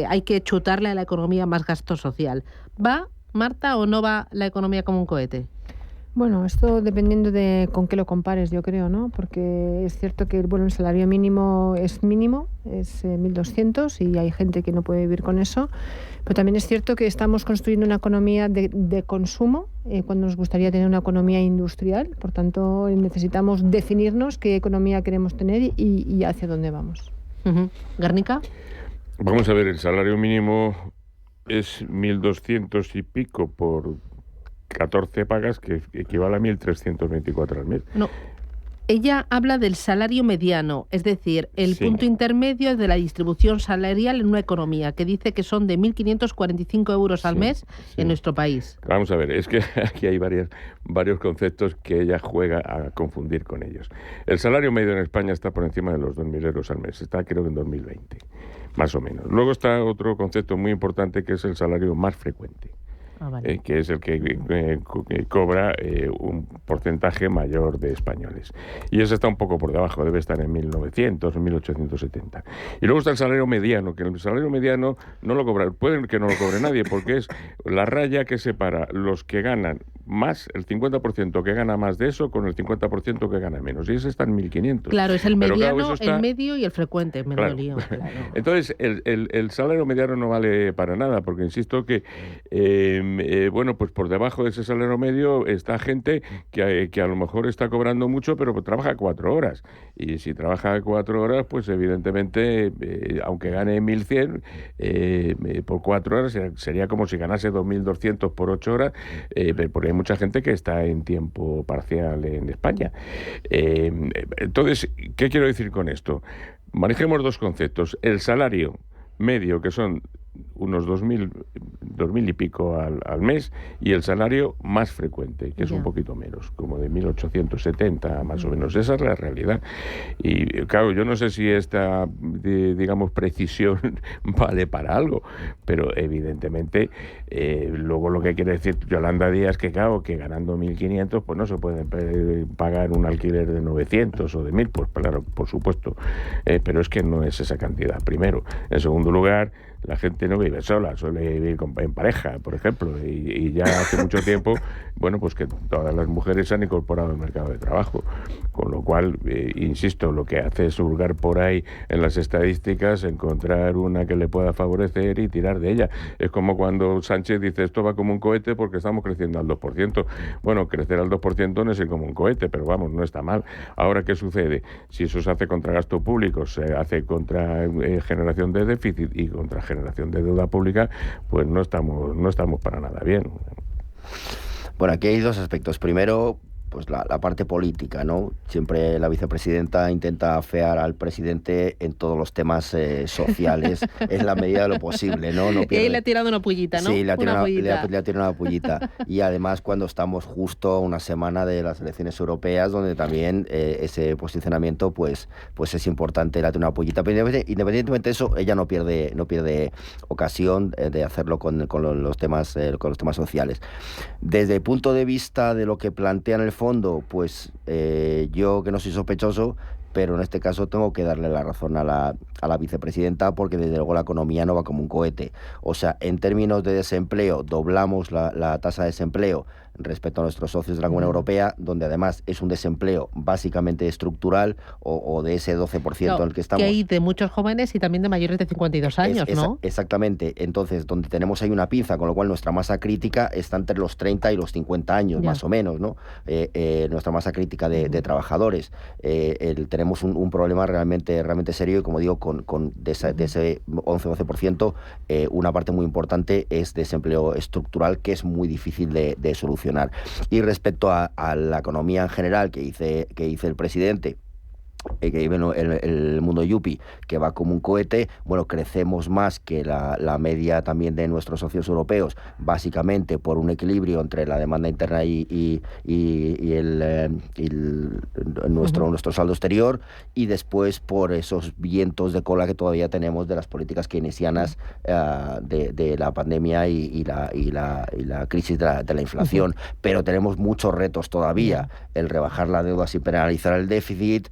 hay que chutarle a la economía más gasto social. ¿Va, Marta, o no va la economía como un cohete? Bueno, esto dependiendo de con qué lo compares, yo creo, ¿no? Porque es cierto que el salario mínimo, es 1.200, y hay gente que no puede vivir con eso. Pero también es cierto que estamos construyendo una economía de consumo cuando nos gustaría tener una economía industrial. Por tanto, necesitamos definirnos qué economía queremos tener y hacia dónde vamos. ¿Guernica? Vamos a ver, el salario mínimo es 1.200 y pico por 14 pagas, que equivale a 1.324 al mes. No, ella habla del salario mediano, es decir, el punto intermedio de la distribución salarial en una economía, que dice que son de 1.545 euros al mes en nuestro país. Vamos a ver, es que aquí hay varios conceptos que ella juega a confundir con ellos. El salario medio en España está por encima de los 2.000 euros al mes, está creo que en 2020. Más o menos. Luego está otro concepto muy importante, que es el salario más frecuente, que es el que cobra un porcentaje mayor de españoles. Y ese está un poco por debajo, debe estar en 1.900 o 1.870. Y luego está el salario mediano, que el salario mediano no lo cobra, puede que no lo cobre nadie, porque es la raya que separa los que ganan más, el 50% que gana más de eso, con el 50% que gana menos. Y ese está en 1.500. Claro, es el mediano, el medio y el frecuente. Claro. Entonces, el salario mediano no vale para nada, porque insisto que bueno, pues por debajo de ese salario medio está gente que a lo mejor está cobrando mucho, pero pues trabaja 4 horas. Y si trabaja 4 horas, pues evidentemente, aunque gane 1.100 por 4 horas, sería como si ganase 2.200 por 8 horas, porque hay mucha gente que está en tiempo parcial en España. Entonces, ¿qué quiero decir con esto? Manejemos dos conceptos. El salario medio, que son unos 2.000 y pico al mes, y el salario más frecuente, que es un poquito menos, como de 1.870 más o menos. Esa es la realidad. Y claro, yo no sé si esta, digamos, precisión vale para algo, pero evidentemente luego lo que quiere decir Yolanda Díaz, que claro, que ganando 1.500 pues no se puede pagar un alquiler de 900 o de 1.000, pues claro, por supuesto, pero es que no es esa cantidad, primero. En segundo lugar, la gente no vive sola, suele vivir en pareja, por ejemplo, y ya hace mucho tiempo, bueno, pues que todas las mujeres se han incorporado al mercado de trabajo, con lo cual, insisto, lo que hace es hurgar por ahí en las estadísticas, encontrar una que le pueda favorecer y tirar de ella. Es como cuando Sánchez dice, esto va como un cohete porque estamos creciendo al 2%. Bueno, crecer al 2% no es como un cohete, pero vamos, no está mal. Ahora, ¿qué sucede? Si eso se hace contra gasto público, se hace contra generación de déficit y contra generación de deuda pública, pues no estamos para nada bien. Bueno, aquí hay dos aspectos. Primero, pues la parte política, ¿no? Siempre la vicepresidenta intenta afear al presidente en todos los temas sociales en la medida de lo posible, ¿no? Y ahí le ha tirado una pullita, ¿no? Sí, le ha tirado una pullita. Y además cuando estamos justo a una semana de las elecciones europeas, donde también ese posicionamiento pues es importante, le ha tirado una pullita. Pero independientemente de eso, ella no pierde ocasión de hacerlo con los temas sociales. Desde el punto de vista de lo que plantea en el fondo, pues yo, que no soy sospechoso, pero en este caso tengo que darle la razón a la vicepresidenta, porque desde luego la economía no va como un cohete. O sea, en términos de desempleo, doblamos la tasa de desempleo respecto a nuestros socios de la Unión Europea, donde además es un desempleo básicamente estructural o de ese 12% en el que estamos. Que hay de muchos jóvenes y también de mayores de 52 años, ¿no? Exactamente. Entonces, donde tenemos ahí una pinza, con lo cual nuestra masa crítica está entre los 30 y los 50 años, más o menos, ¿no? Nuestra masa crítica de trabajadores. Tenemos un problema realmente serio, y como digo, de ese 11-12%, una parte muy importante es desempleo estructural, que es muy difícil de solucionar. Y respecto a la economía en general que dice el presidente, que vive en el mundo yuppie, que va como un cohete, bueno, crecemos más que la media también de nuestros socios europeos, básicamente por un equilibrio entre la demanda interna y nuestro saldo exterior, y después por esos vientos de cola que todavía tenemos de las políticas keynesianas de la pandemia y la crisis de la inflación. Pero tenemos muchos retos todavía, el rebajar la deuda sin penalizar el déficit.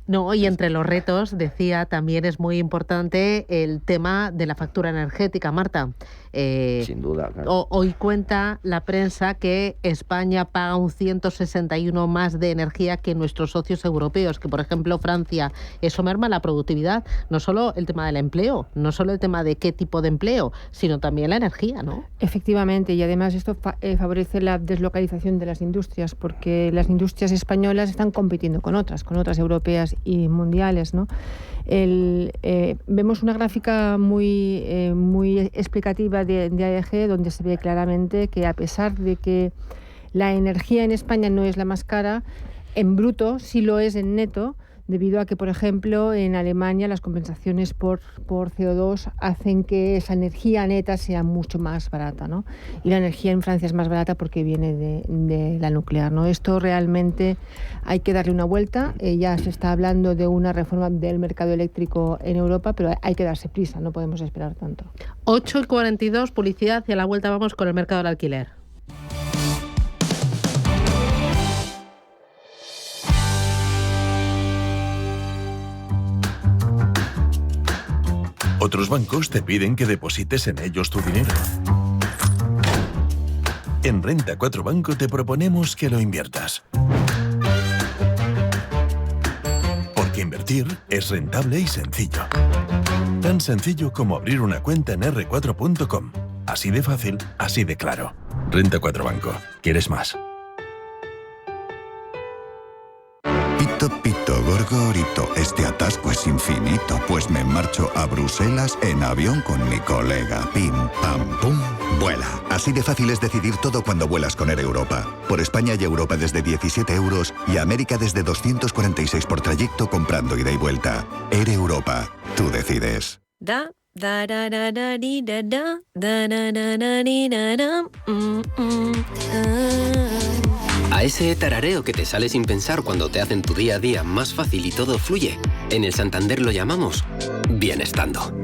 No, y entre los retos, decía, también es muy importante el tema de la factura energética, Marta. Sin duda, claro. Hoy cuenta la prensa que España paga un 161 más de energía que nuestros socios europeos, que por ejemplo Francia. Eso merma la productividad, no solo el tema del empleo, no solo el tema de qué tipo de empleo, sino también la energía, ¿no? Efectivamente, y además esto favorece la deslocalización de las industrias, porque las industrias españolas están compitiendo con otras europeas y mundiales, ¿no? Vemos una gráfica muy explicativa de AEG, donde se ve claramente que, a pesar de que la energía en España no es la más cara, en bruto sí lo es en neto, debido a que, por ejemplo, en Alemania las compensaciones por CO2 hacen que esa energía neta sea mucho más barata, ¿no? Y la energía en Francia es más barata porque viene de la nuclear, ¿no? Esto realmente hay que darle una vuelta. Ya se está hablando de una reforma del mercado eléctrico en Europa, pero hay que darse prisa, no podemos esperar tanto. 8:42, publicidad, y a la vuelta vamos con el mercado del alquiler. Otros bancos te piden que deposites en ellos tu dinero. En Renta 4 Banco te proponemos que lo inviertas. Porque invertir es rentable y sencillo. Tan sencillo como abrir una cuenta en r4.com. Así de fácil, así de claro. Renta 4 Banco. ¿Quieres más? Pito, gorgorito, este atasco es infinito, pues me marcho a Bruselas en avión con mi colega. Pim, pam, pum, vuela. Así de fácil es decidir todo cuando vuelas con Air Europa. Por España y Europa desde 17 euros y América desde 246 por trayecto, comprando ida y vuelta. Air Europa, tú decides. A ese tarareo que te sale sin pensar cuando te hacen tu día a día más fácil y todo fluye, en el Santander lo llamamos bienestando.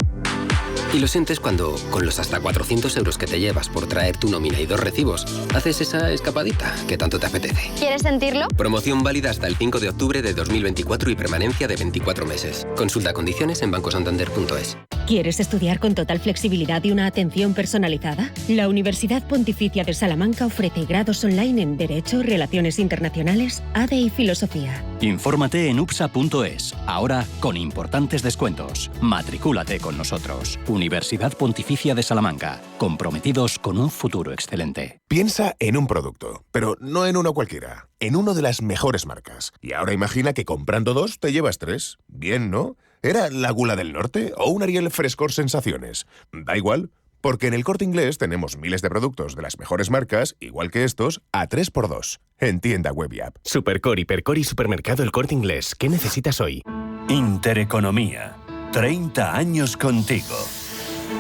Y lo sientes cuando, con los hasta 400 euros que te llevas por traer tu nómina y 2 recibos, haces esa escapadita que tanto te apetece. ¿Quieres sentirlo? Promoción válida hasta el 5 de octubre de 2024 y permanencia de 24 meses. Consulta condiciones en bancosantander.es. ¿Quieres estudiar con total flexibilidad y una atención personalizada? La Universidad Pontificia de Salamanca ofrece grados online en Derecho, Relaciones Internacionales, ADE y Filosofía. Infórmate en upsa.es, ahora con importantes descuentos. Matricúlate con nosotros. Universidad Pontificia de Salamanca, comprometidos con un futuro excelente. Piensa en un producto, pero no en uno cualquiera, en uno de las mejores marcas. Y ahora imagina que comprando 2 te llevas 3. Bien, ¿no? ¿Era la Gula del Norte o un Ariel Frescor Sensaciones? Da igual, Porque en El Corte Inglés tenemos miles de productos de las mejores marcas, igual que estos, a 3x2. En tienda web y app. Supercore, Hipercore y Supermercado El Corte Inglés. ¿Qué necesitas hoy? Intereconomía. 30 años contigo.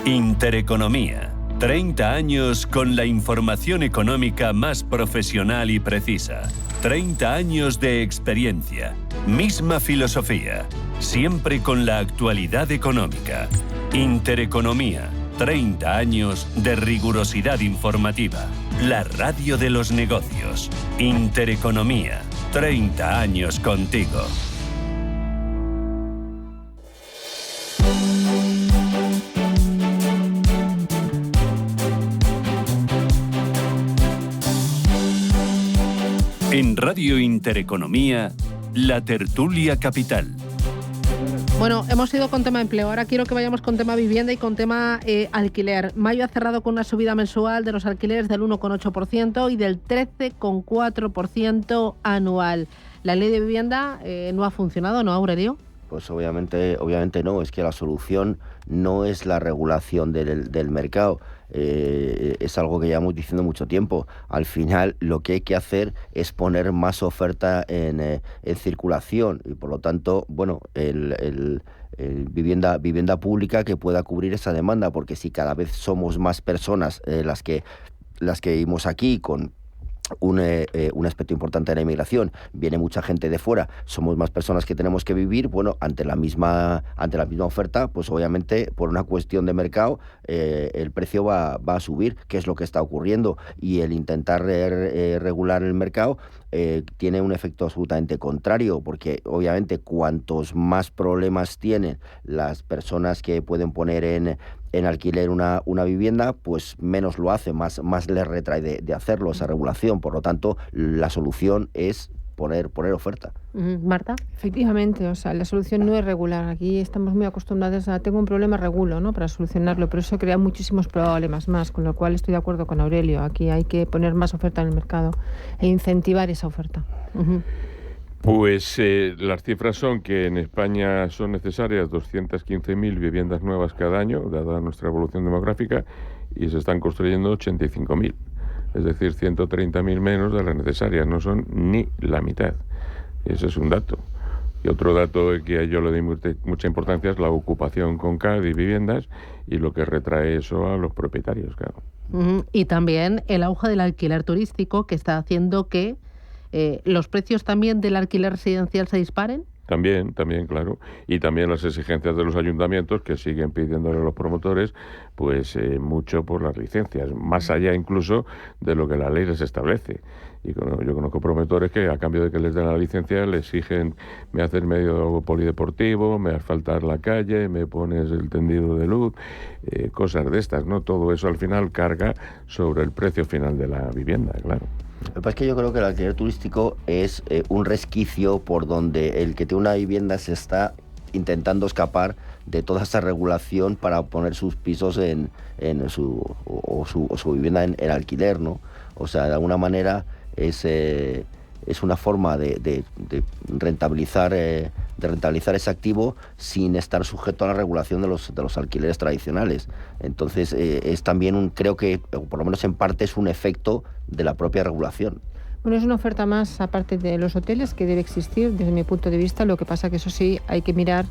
Intereconomía. 30 años con la información económica más profesional y precisa. 30 años de experiencia. Misma filosofía. Siempre con la actualidad económica. Intereconomía. 30 años de rigurosidad informativa. La radio de los negocios. Intereconomía. 30 años contigo. En Radio Intereconomía, la tertulia capital. Bueno, hemos ido con tema empleo, ahora quiero que vayamos con tema vivienda y con tema alquiler. Mayo ha cerrado con una subida mensual de los alquileres del 1,8% y del 13,4% anual. ¿La ley de vivienda no ha funcionado, no, Aurelio? Pues obviamente no, es que la solución no es la regulación del mercado. Es algo que llevamos diciendo mucho tiempo. Al final lo que hay que hacer es poner más oferta en circulación y por lo tanto, bueno, vivienda pública que pueda cubrir esa demanda, porque si cada vez somos más personas las que vivimos aquí con un aspecto importante de la inmigración, viene mucha gente de fuera, somos más personas que tenemos que vivir, bueno, ante la misma oferta, pues obviamente por una cuestión de mercado el precio va a subir, que es lo que está ocurriendo, y el intentar regular el mercado tiene un efecto absolutamente contrario, porque obviamente cuantos más problemas tienen las personas que pueden poner en alquiler una vivienda, pues menos lo hace, más les retrae de hacerlo esa regulación. Por lo tanto, la solución es poner oferta. Marta. Efectivamente, o sea, la solución no es regular. Aquí estamos muy acostumbrados a tengo un problema, regulo, ¿no? Para solucionarlo, pero eso crea muchísimos problemas más, con lo cual estoy de acuerdo con Aurelio. Aquí hay que poner más oferta en el mercado e incentivar esa oferta. Pues las cifras son que en España son necesarias 215.000 viviendas nuevas cada año, dada nuestra evolución demográfica, y se están construyendo 85.000. Es decir, 130.000 menos de las necesarias, no son ni la mitad. Ese es un dato. Y otro dato que yo le doy mucha importancia es la ocupación con CAD y viviendas y lo que retrae eso a los propietarios, claro. Y también el auge del alquiler turístico, que está haciendo que los precios también del alquiler residencial se disparen. También, claro. Y también las exigencias de los ayuntamientos que siguen pidiéndole a los promotores pues mucho por las licencias, más allá incluso de lo que la ley les establece. Y yo conozco promotores que a cambio de que les den la licencia le exigen, me haces medio polideportivo, me asfaltas la calle, me pones el tendido de luz, cosas de estas, ¿no? Todo eso al final carga sobre el precio final de la vivienda, claro. Lo que pasa es que yo creo que el alquiler turístico es un resquicio por donde el que tiene una vivienda se está intentando escapar de toda esa regulación para poner sus pisos en su vivienda en alquiler, ¿no? O sea, de alguna manera es una forma de rentabilizar ese activo sin estar sujeto a la regulación de los alquileres tradicionales. Entonces es también creo que por lo menos en parte es un efecto de la propia regulación. Bueno, es una oferta más aparte de los hoteles que debe existir desde mi punto de vista. Lo que pasa que eso sí hay que mirar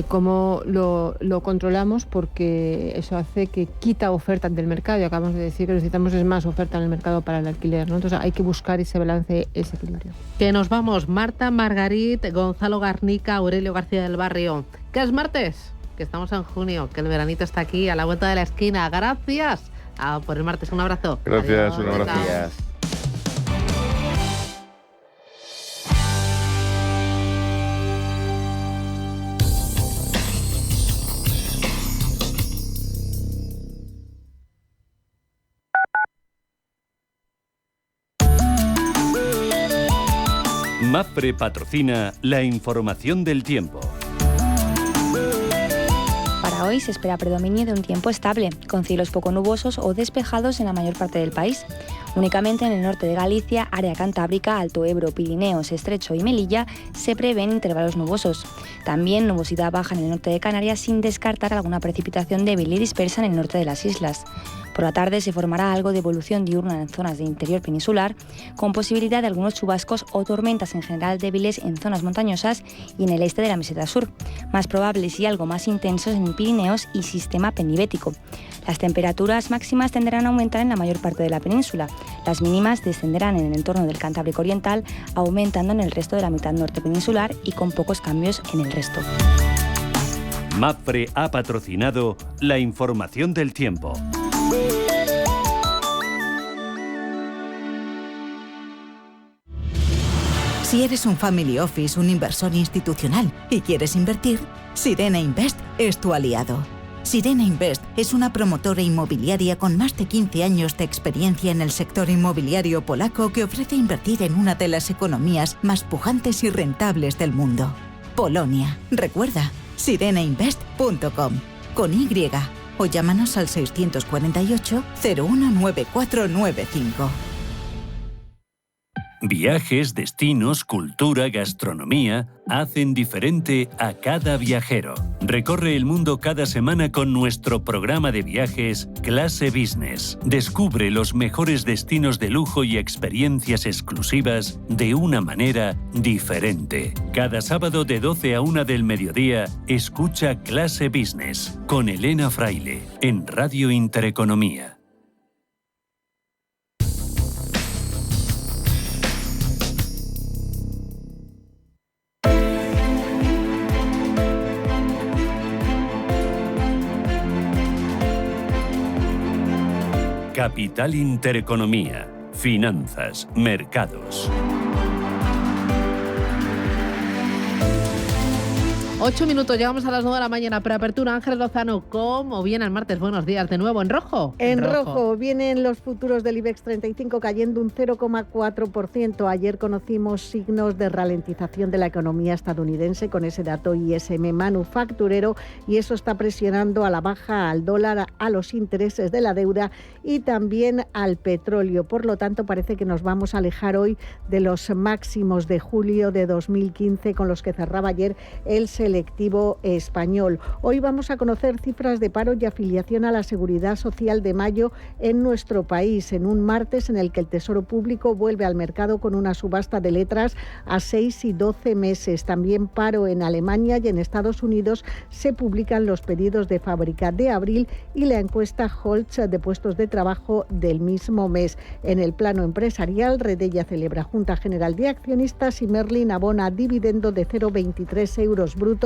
cómo lo controlamos, porque eso hace que quita oferta del mercado y acabamos de decir que necesitamos es más oferta en el mercado para el alquiler, ¿no? Entonces hay que buscar ese balance, ese equilibrio. Que nos vamos. Marta Margarit, Gonzalo Garnica, Aurelio García del Barrio. ¿Qué es martes? Que estamos en junio, que el veranito está aquí a la vuelta de la esquina. Gracias por el martes. Un abrazo. Gracias. Adiós. Un abrazo. Gracias. Mapfre patrocina la información del tiempo. Para Para hoy se espera predominio de un tiempo estable, con cielos poco nubosos o despejados en la mayor parte del país. Únicamente en el norte de Galicia, área cantábrica, Alto Ebro, Pirineos, Estrecho y Melilla se prevén intervalos nubosos. También nubosidad baja en el norte de Canarias, sin descartar alguna precipitación débil y dispersa en el norte de las islas. Por la tarde se formará algo de evolución diurna en zonas de interior peninsular, con posibilidad de algunos chubascos o tormentas en general débiles en zonas montañosas y en el este de la meseta sur, más probables y algo más intensos en Pirineos y sistema pendibético. Las temperaturas máximas tenderán a aumentar en la mayor parte de la península. Las mínimas descenderán en el entorno del Cantábrico Oriental, aumentando en el resto de la mitad norte peninsular y con pocos cambios en el resto. Mapfre ha patrocinado la información del tiempo. Si eres un family office, un inversor institucional y quieres invertir, Sirena Invest es tu aliado. Sirena Invest es una promotora inmobiliaria con más de 15 años de experiencia en el sector inmobiliario polaco que ofrece invertir en una de las economías más pujantes y rentables del mundo. Polonia. Recuerda, sirenainvest.com con Y o llámanos al 648 019495. Viajes, destinos, cultura, gastronomía hacen diferente a cada viajero. Recorre el mundo cada semana con nuestro programa de viajes Clase Business. Descubre los mejores destinos de lujo y experiencias exclusivas de una manera diferente. Cada sábado de 12 a 1 del mediodía, escucha Clase Business con Elena Fraile en Radio Intereconomía. Capital Intereconomía, finanzas, mercados. 8 minutos, llegamos a las 9 de la mañana. Preapertura, Ángel Lozano, ¿cómo viene el martes? Buenos días, de nuevo, ¿en rojo? En rojo, vienen los futuros del IBEX 35 cayendo un 0,4%. Ayer conocimos signos de ralentización de la economía estadounidense con ese dato ISM manufacturero y eso está presionando a la baja al dólar, a los intereses de la deuda y también al petróleo. Por lo tanto, parece que nos vamos a alejar hoy de los máximos de julio de 2015 con los que cerraba ayer el selectivo español. Hoy vamos a conocer cifras de paro y afiliación a la Seguridad Social de mayo en nuestro país, en un martes en el que el Tesoro Público vuelve al mercado con una subasta de letras a 6 y 12 meses. También paro en Alemania y en Estados Unidos se publican los pedidos de fábrica de abril y la encuesta Holtz de puestos de trabajo del mismo mes. En el plano empresarial, Redella celebra Junta General de Accionistas y Merlin abona dividendo de 0,23 euros brutos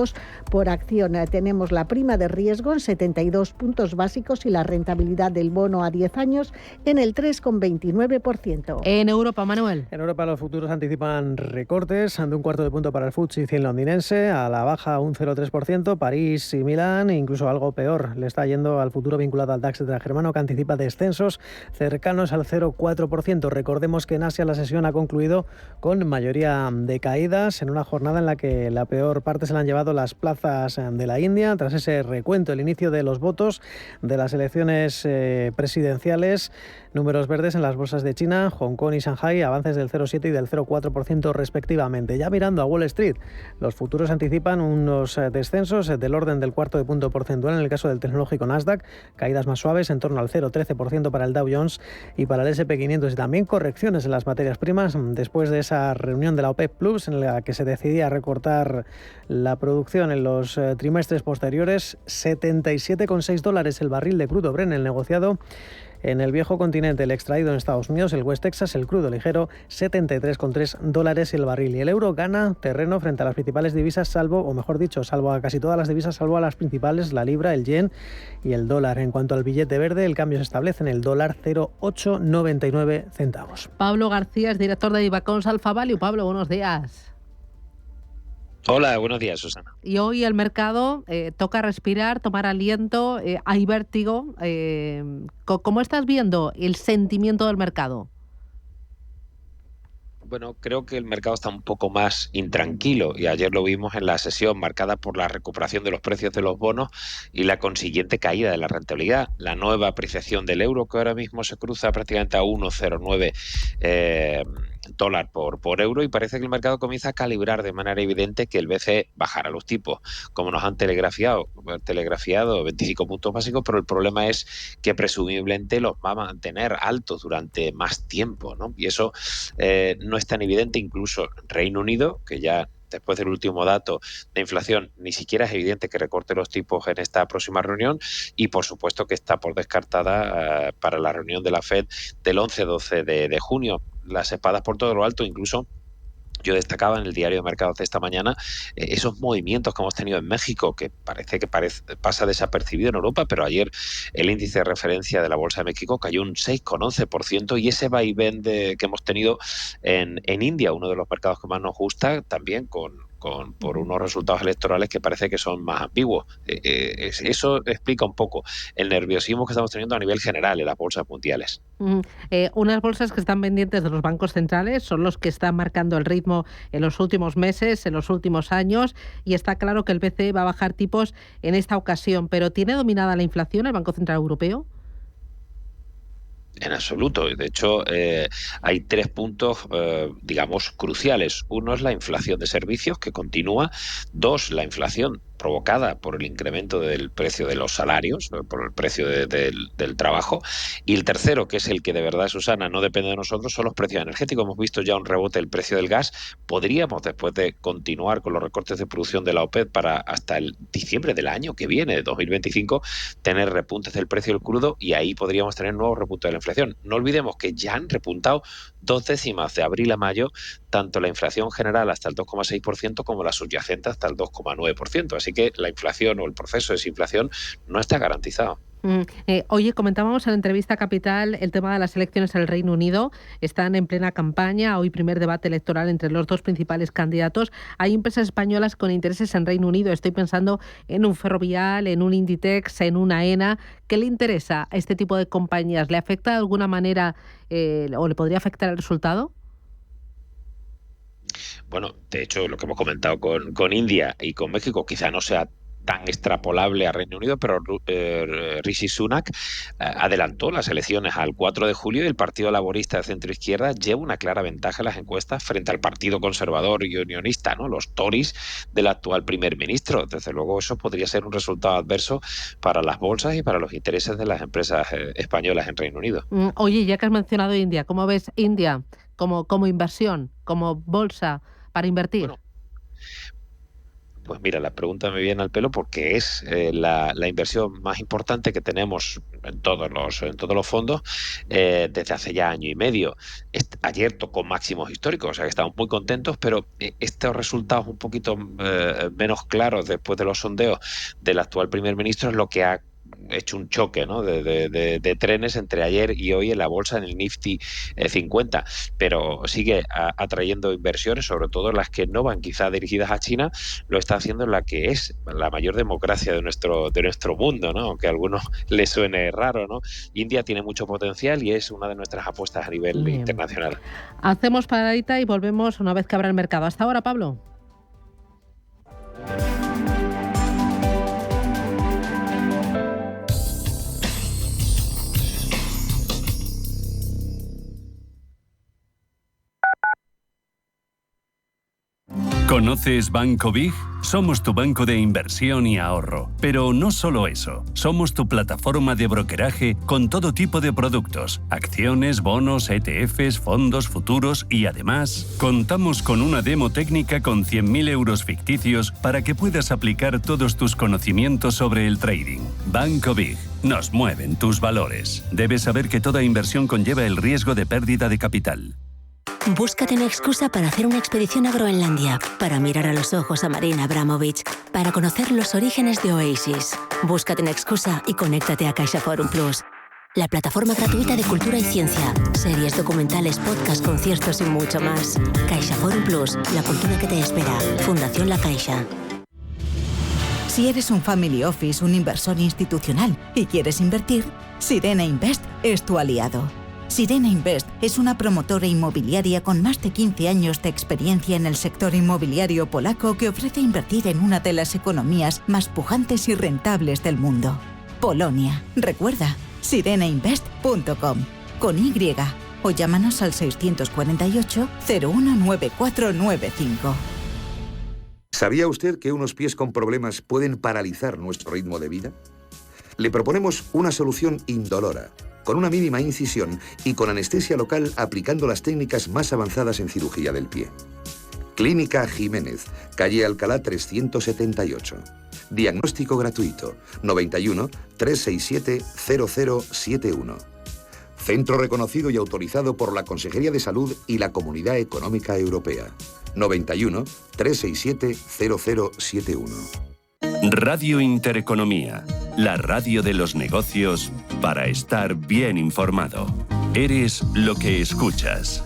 por acción. Tenemos la prima de riesgo en 72 puntos básicos y la rentabilidad del bono a 10 años en el 3,29%. En Europa, Manuel. En Europa los futuros anticipan recortes de un cuarto de punto para el FTSE 100 londinense, a la baja un 0,3%, París y Milán, incluso algo peor le está yendo al futuro vinculado al DAX germano que anticipa descensos cercanos al 0,4%. Recordemos que en Asia la sesión ha concluido con mayoría de caídas en una jornada en la que la peor parte se la han llevado las plazas de la India tras ese recuento, el inicio de los votos de las elecciones presidenciales. Números verdes en las bolsas de China, Hong Kong y Shanghai, avances del 0,7 y del 0,4% respectivamente. Ya mirando a Wall Street, los futuros anticipan unos descensos del orden del cuarto de punto porcentual en el caso del tecnológico Nasdaq, caídas más suaves en torno al 0,13% para el Dow Jones y para el S&P 500 y también correcciones en las materias primas después de esa reunión de la OPEP Plus en la que se decidía recortar la producción en los trimestres posteriores. $77,6 el barril de crudo Brent, el negociado en el viejo continente, el extraído en Estados Unidos, el West Texas, el crudo ligero, $73,3 el barril. Y el euro gana terreno frente a las principales divisas, salvo a casi todas las divisas, salvo a las principales, la libra, el yen y el dólar. En cuanto al billete verde, el cambio se establece en el dólar 0,899 centavos. Pablo García es director de Divacons Alfa Value. Pablo, buenos días. Hola, buenos días, Susana. Y hoy el mercado toca respirar, tomar aliento, hay vértigo. ¿Cómo estás viendo el sentimiento del mercado? Bueno, creo que el mercado está un poco más intranquilo y ayer lo vimos en la sesión marcada por la recuperación de los precios de los bonos y la consiguiente caída de la rentabilidad. La nueva apreciación del euro, que ahora mismo se cruza prácticamente a 1,09 dólar por euro, y parece que el mercado comienza a calibrar de manera evidente que el BCE bajará los tipos, como nos han telegrafiado 25 puntos básicos, pero el problema es que presumiblemente los va a mantener altos durante más tiempo, ¿no? Y eso no es tan evidente. Incluso Reino Unido, que ya después del último dato de inflación ni siquiera es evidente que recorte los tipos en esta próxima reunión, y por supuesto que está por descartada para la reunión de la FED del 11-12 de junio. Las espadas por todo lo alto. Incluso yo destacaba en el diario de mercados de esta mañana esos movimientos que hemos tenido en México, que pasa desapercibido en Europa, pero ayer el índice de referencia de la Bolsa de México cayó un 6,11%, y ese vaivén que hemos tenido en India, uno de los mercados que más nos gusta, también por unos resultados electorales que parece que son más ambiguos. Eso explica un poco el nerviosismo que estamos teniendo a nivel general en las bolsas mundiales. Unas bolsas que están pendientes de los bancos centrales son los que están marcando el ritmo en los últimos meses, en los últimos años, y está claro que el BCE va a bajar tipos en esta ocasión. ¿Pero tiene dominada la inflación el Banco Central Europeo? En absoluto. De hecho, hay 3 puntos, digamos, cruciales. Uno es la inflación de servicios, que continúa. 2, la inflación provocada por el incremento del precio de los salarios, por el precio del trabajo. Y el tercero, que es el que de verdad, Susana, no depende de nosotros, son los precios energéticos. Hemos visto ya un rebote del precio del gas. Podríamos, después de continuar con los recortes de producción de la OPEP para hasta el diciembre del año que viene, de 2025, tener repuntes del precio del crudo, y ahí podríamos tener nuevos repuntes de la inflación. No olvidemos que ya han repuntado 2 décimas de abril a mayo, tanto la inflación general hasta el 2,6% como la subyacente hasta el 2,9%. Así que la inflación o el proceso de desinflación no está garantizado. Oye, comentábamos en la entrevista Capital el tema de las elecciones en el Reino Unido. Están en plena campaña, hoy primer debate electoral entre los 2 principales candidatos. Hay empresas españolas con intereses en Reino Unido. Estoy pensando en un Ferrovial, en un Inditex, en una AENA. ¿Qué le interesa a este tipo de compañías? ¿Le afecta de alguna manera o le podría afectar el resultado? Bueno, de hecho, lo que hemos comentado con India y con México quizá no sea tan extrapolable a Reino Unido, pero Rishi Sunak adelantó las elecciones al 4 de julio y el Partido Laborista de centro-izquierda lleva una clara ventaja en las encuestas frente al Partido Conservador y Unionista, ¿no? Los Tories del actual primer ministro. Desde luego eso podría ser un resultado adverso para las bolsas y para los intereses de las empresas españolas en Reino Unido. Oye, ya que has mencionado India, ¿cómo ves India como inversión, como bolsa para invertir? Bueno, pues mira, la pregunta me viene al pelo porque es la inversión más importante que tenemos en todos los fondos desde hace ya año y medio. Ayer tocó máximos históricos, o sea que estamos muy contentos, pero estos resultados un poquito menos claros después de los sondeos del actual primer ministro es lo que ha hecho un choque, ¿no? de trenes entre ayer y hoy en la bolsa, en el Nifty 50, pero sigue atrayendo inversiones, sobre todo las que no van quizá dirigidas a China. Lo está haciendo en la que es la mayor democracia de nuestro mundo, ¿no? Aunque a algunos les suene raro, ¿no? India tiene mucho potencial y es una de nuestras apuestas a nivel internacional. Hacemos paradita y volvemos una vez que abra el mercado. Hasta ahora, Pablo. ¿Conoces Banco Big? Somos tu banco de inversión y ahorro. Pero no solo eso, somos tu plataforma de brokeraje con todo tipo de productos, acciones, bonos, ETFs, fondos, futuros y además contamos con una demo técnica con 100.000 euros ficticios para que puedas aplicar todos tus conocimientos sobre el trading. Banco Big. Nos mueven tus valores. Debes saber que toda inversión conlleva el riesgo de pérdida de capital. Búscate una excusa para hacer una expedición a Groenlandia, para mirar a los ojos a Marina Abramovich, para conocer los orígenes de Oasis. Búscate una excusa y conéctate a CaixaForum Plus, la plataforma gratuita de cultura y ciencia, series, documentales, podcasts, conciertos y mucho más. CaixaForum Plus, la cultura que te espera. Fundación La Caixa. Si eres un family office, un inversor institucional y quieres invertir, Sirena Invest es tu aliado. Sirena Invest es una promotora inmobiliaria con más de 15 años de experiencia en el sector inmobiliario polaco que ofrece invertir en una de las economías más pujantes y rentables del mundo. Polonia. Recuerda, sirenainvest.com con Y o llámanos al 648 019495. ¿Sabía usted que unos pies con problemas pueden paralizar nuestro ritmo de vida? Le proponemos una solución indolora, con una mínima incisión y con anestesia local aplicando las técnicas más avanzadas en cirugía del pie. Clínica Jiménez, calle Alcalá 378. Diagnóstico gratuito, 91 367 0071. Centro reconocido y autorizado por la Consejería de Salud y la Comunidad Económica Europea. 91 367 0071. Radio Intereconomía, la radio de los negocios para estar bien informado. Eres lo que escuchas.